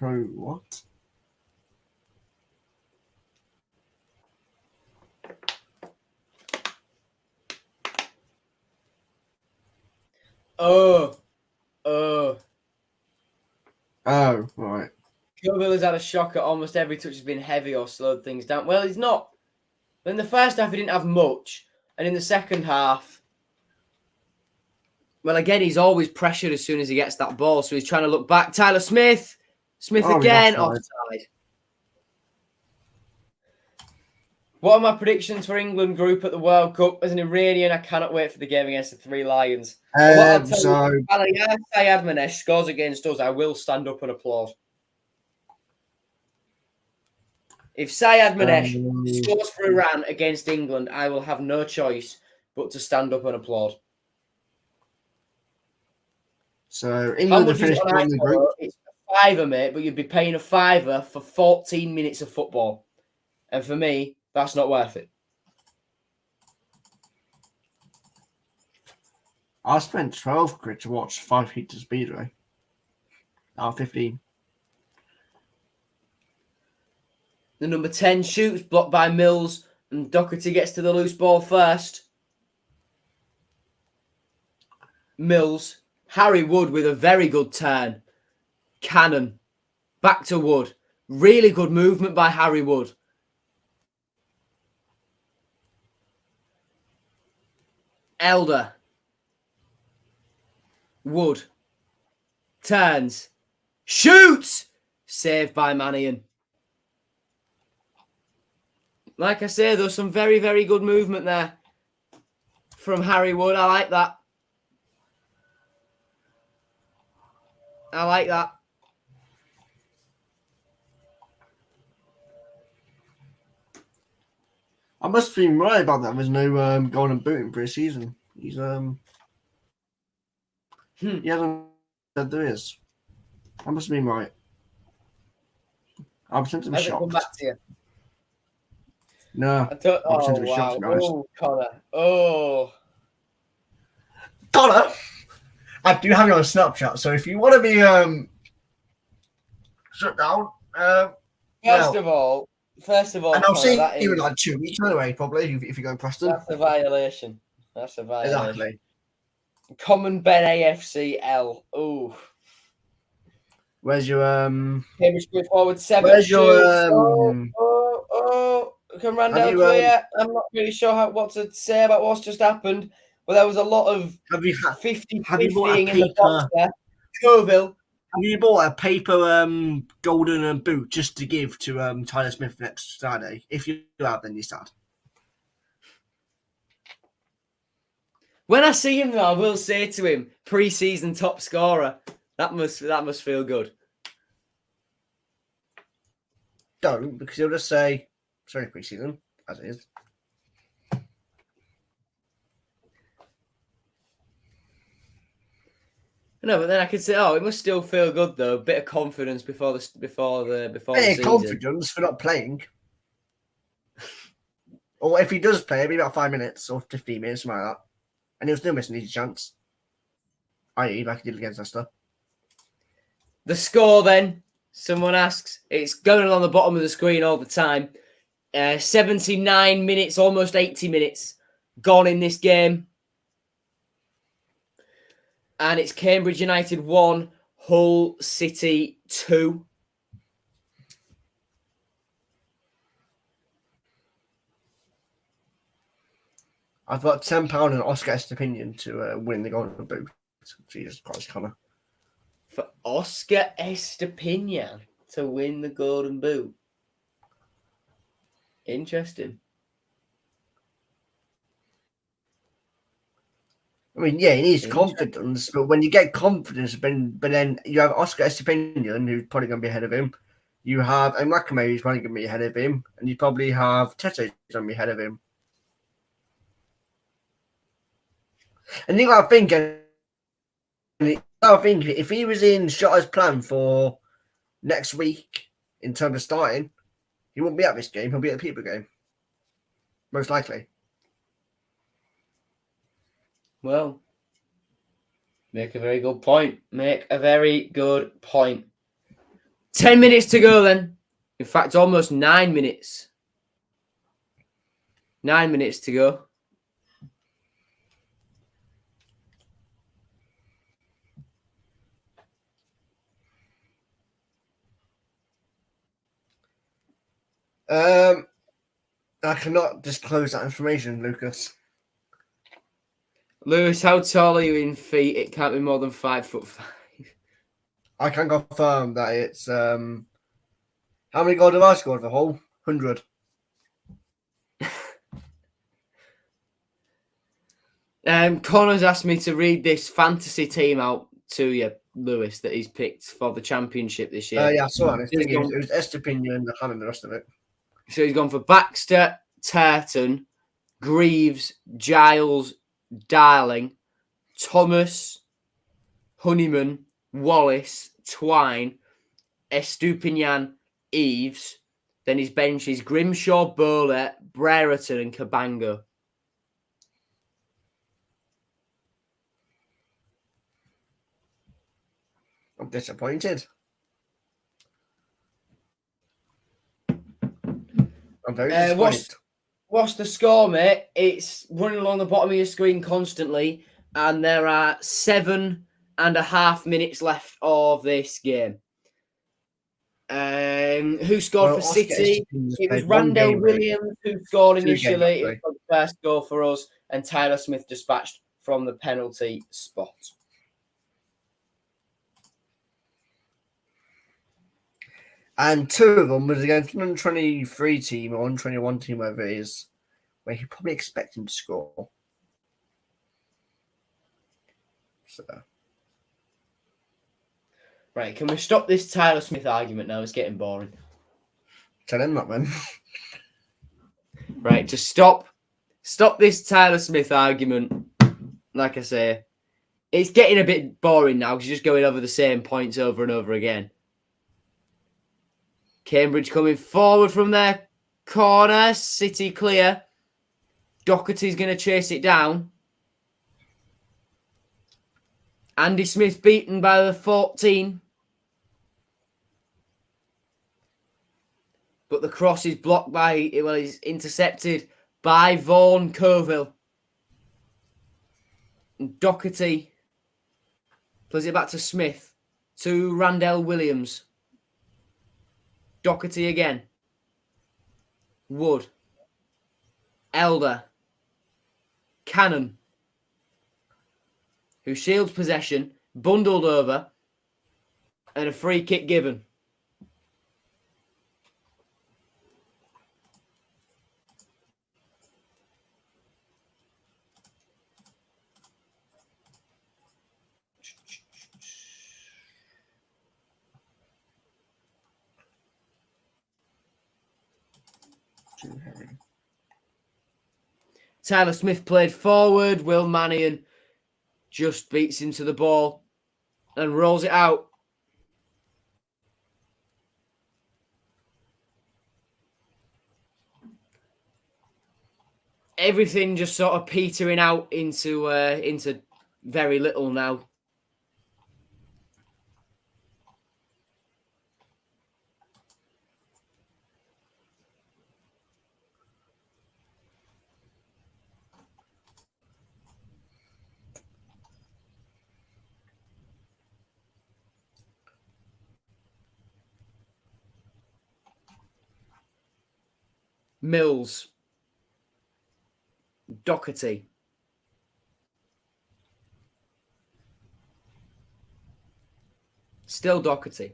What?
Oh,
right.
Coville has had a shock at almost every touch has been heavy or slowed things down. Well, he's not. In the first half, he didn't have much. And in the second half, well, again, he's always pressured as soon as he gets that ball. So he's trying to look back. Tyler Smith. Smith again, offside. What are my predictions for England group at the World Cup? As an Iranian, I cannot wait for the game against the Three Lions. Sayed Manesh scores against us, I will stand up and applaud. If Sayed Manesh scores for Iran against England, I will have no choice but to stand up and applaud.
So England have finished in the group.
It's a £5, mate, but you'd be paying a £5 for 14 minutes of football. And for me, that's not worth it.
I spent 12 quid to watch 5 Heat to Speedway. Now 15.
The number 10 shoots, blocked by Mills, and Doherty gets to the loose ball first. Mills. Harry Wood with a very good turn. Cannon. Back to Wood. Really good movement by Harry Wood. Elder. Wood. Turns. Shoots! Saved by Mannion. Like I say, there's some very, very good movement there from Harry Wood. I like that. I like that.
I must have been right about that. There's no golden boot in pre-season. He hasn't said there is. I must have been right. I'm simply shocked.
Come back to you.
No.
Oh, wow. Oh, Connor. Oh.
Connor, I do have you on a Snapchat, so if you want to be shut down.
First of all, First of all,
And I'll
Connor,
see
that
you in
is
like 2 weeks anyway, probably, if you go Preston.
that's a violation. That's a violation.
Exactly.
Common Ben AFCL. Ooh.
Where's your
Cambridge going forward 7-2.
Where's your
Can
have
Randall
you
clear? I'm not really sure what to say about what's just happened, but there was a lot of
have you
50-50ing
bought a
in the box
paper?
there. Coville.
Have you bought a paper golden boot just to give to Tyler Smith next Saturday? If you have, then you start.
When I see him, though, I will say to him, pre-season top scorer. That must feel good.
Don't, because he'll just say, sorry, pre-season, as it is.
No, but then I could say, oh, it must still feel good though. A bit of confidence before the season.
Confidence for not playing. Or if he does play, it'll be about 5 minutes or 15 minutes, something like that. And he'll still miss an easy chance. I.e., like he did against Leicester.
The score then, someone asks. It's going along the bottom of the screen all the time. 79 minutes, almost 80 minutes gone in this game. And it's Cambridge United 1, Hull City 2.
I've got £10 on Oscar Estepinian to win the Golden Boot. Jesus Christ, Connor.
For Oscar Estepinian to win the Golden Boot. Interesting.
I mean, yeah, he needs confidence, but when you get confidence, but then you have Oscar Estepinian, who's probably going to be ahead of him. You have Mwakame, who's probably going to be ahead of him. And you probably have Tete, who's going to be ahead of him. And you got to think, if he was in Shotter's plan for next week in terms of starting, he wouldn't be at this game. He'll be at the Peterborough game. Most likely.
Well, make a very good point. 10 minutes to go then. In fact, almost 9 minutes. 9 minutes to go.
I cannot disclose that information, Lucas.
Lewis, how tall are you in feet? It can't be more than 5'5".
I can confirm that it's how many goals have I scored for Hull? 100.
Connor's asked me to read this fantasy team out to you, Lewis, that he's picked for the championship this year.
Yeah, I saw it. It was Estepinian and Hannah and the rest of it.
So he's gone for Baxter, Turton, Greaves, Giles, Darling, Thomas, Honeyman, Wallace, Twine, Estupinian, Eves. Then his bench is Grimshaw, Bowler, Brereton, and Cabango.
I'm disappointed. I'm very disappointed.
What's the score, mate? It's running along the bottom of your screen constantly, and there are 7.5 minutes left of this game. Who scored for City? It was Randall Williams who scored initially. It was the first goal for us, and Tyler Smith dispatched from the penalty spot.
And 2 of them was against an 123 team or 121 team, whatever it is, where you probably expect him to score. So.
Right, can we stop this Tyler Smith argument now? It's getting boring.
Tell him that, man.
Right, just stop this Tyler Smith argument. Like I say, it's getting a bit boring now because you're just going over the same points over and over again. Cambridge coming forward from their corner. City clear. Doherty's going to chase it down. Andy Smith beaten by the 14. but the cross is blocked by, well, he's intercepted by Vaughan Coville. And Doherty plays it back to Smith, to Randell Williams. Doherty again. Wood. Elder. Cannon, who shields possession, bundled over, and a free kick given. Tyler Smith played forward. Will Mannion just beats into the ball and rolls it out. Everything just sort of petering out into very little now. Mills. Doherty. Still Doherty.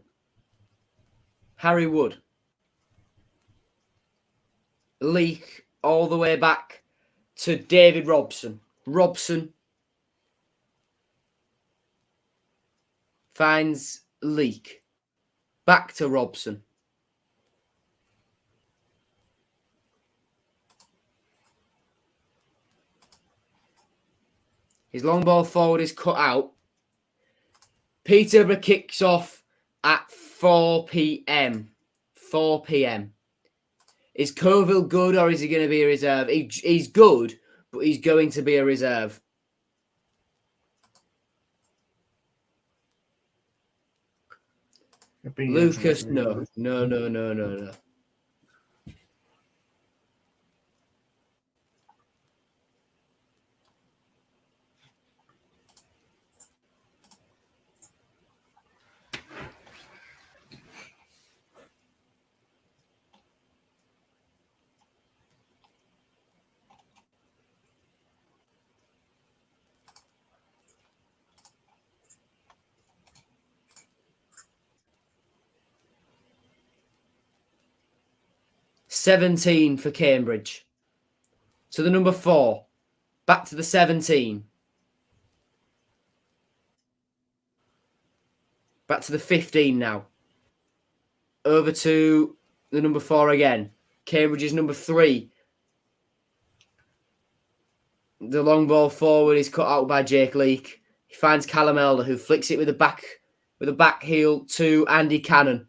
Harry Wood. Leak all the way back to David Robson. Robson finds Leak. Back to Robson. His long ball forward is cut out. Peterborough kicks off at 4 p.m. 4 p.m. Is Coville good or is he going to be a reserve? He's good, but he's going to be a reserve. Lucas, no. No. 17 for Cambridge. So the number 4. Back to the 17. Back to the 15 now. Over to the number 4 again. Cambridge's number 3. The long ball forward is cut out by Jake Leak. He finds Callum Elder, who flicks it with a back heel to Andy Cannon,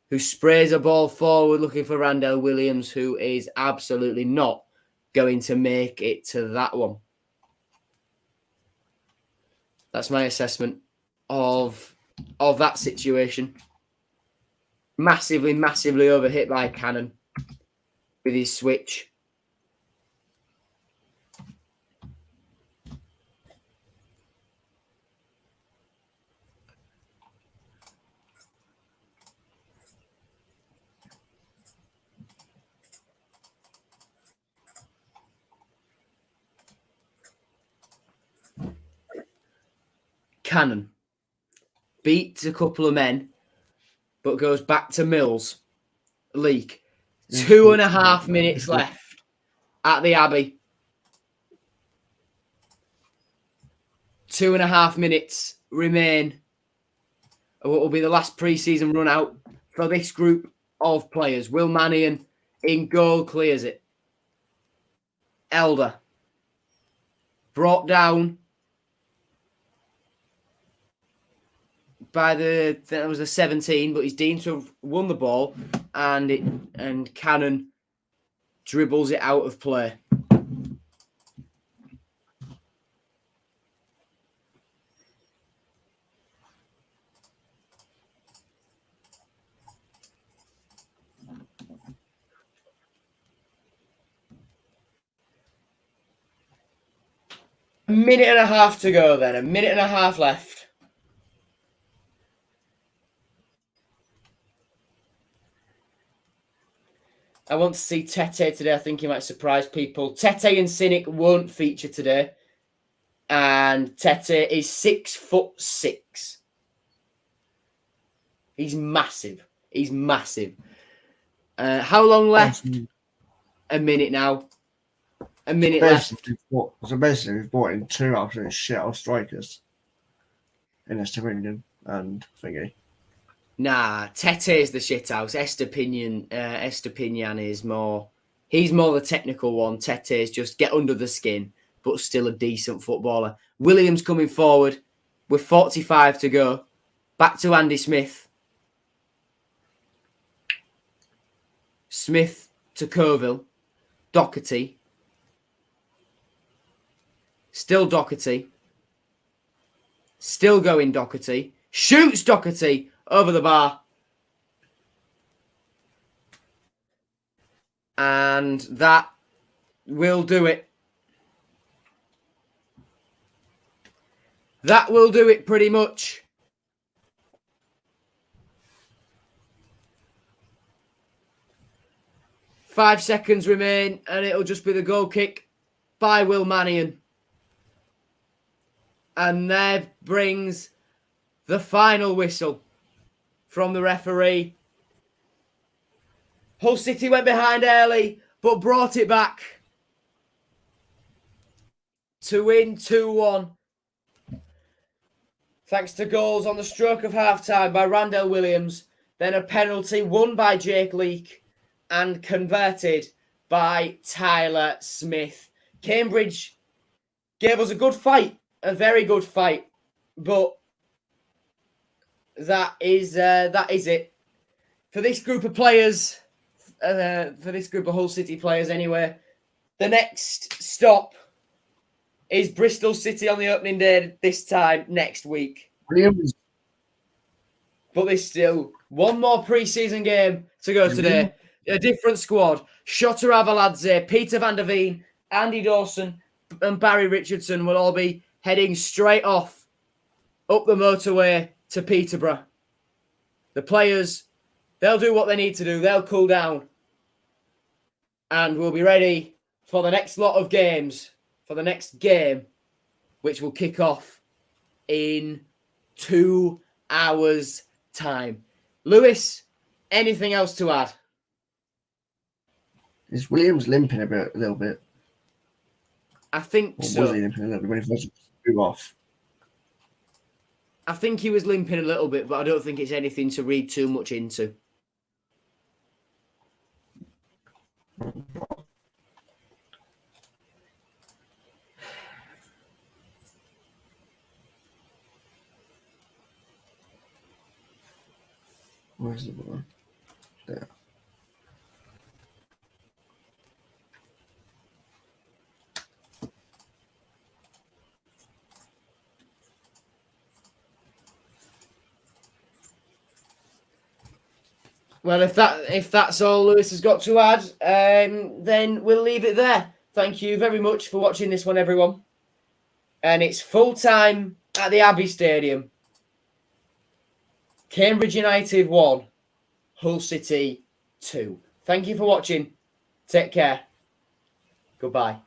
who sprays a ball forward looking for Randell Williams, who is absolutely not going to make it to that one. That's my assessment of that situation. Massively overhit by Cannon with his switch. Cannon beats a couple of men, but goes back to Mills. Leak. 2.5 minutes left at the Abbey. 2.5 minutes remain of what will be the last pre-season run out for this group of players. Will Mannion in goal clears it. Elder brought down by that was the 17, but he's deemed to have won the ball, and Cannon dribbles it out of play. minute and a half to go then. A minute and a half left. I want to see Tete today. I think he might surprise people. Tete and Cynic won't feature today. And Tete is 6'6". He's massive. He's massive. How long left? A minute now. A minute left.
So basically, we've brought in two absolute shit strikers in Estepinian and Thingy.
Nah, Tete is the shithouse. Estepinian is more. He's more the technical one. Tete is just get under the skin, but still a decent footballer. Williams coming forward with 45 to go. Back to Andy Smith. Smith to Coville. Doherty. Still Doherty. Still going Doherty. Shoots Doherty over the bar. And that will do it. That will do it pretty much. Five seconds remain, and it'll just be the goal kick by Will Mannion. And there brings the final whistle from the referee. Hull City went behind early, but brought it back to win 2-1. Thanks to goals on the stroke of half-time by Randell Williams, then a penalty won by Jake Leake and converted by Tyler Smith. Cambridge gave us a good fight, a very good fight, but that is it for this group of players, for this group of Hull City players anyway. The next stop is Bristol City on the opening day, this time next week.
Williams.
But there's still one more pre-season game to go today. A different squad. Shota Avaladze, Peter van der Veen, Andy Dawson and Barry Richardson will all be heading straight off up the motorway to Peterborough. The players, they'll do what they need to do. They'll cool down. And we'll be ready for the next lot of games, for the next game, which will kick off in 2 hours' time. Lewis, anything else to add?
Is Williams limping a little bit?
I think
or
so.
Was he limping a little bit when he first threw off?
I think he was limping a little bit, but I don't think it's anything to read too much into.
Where's the one? There.
Well, if that's all Lewis has got to add, then we'll leave it there. Thank you very much for watching this one, everyone. And it's full time at the Abbey Stadium. Cambridge United 1, Hull City 2. Thank you for watching. Take care. Goodbye.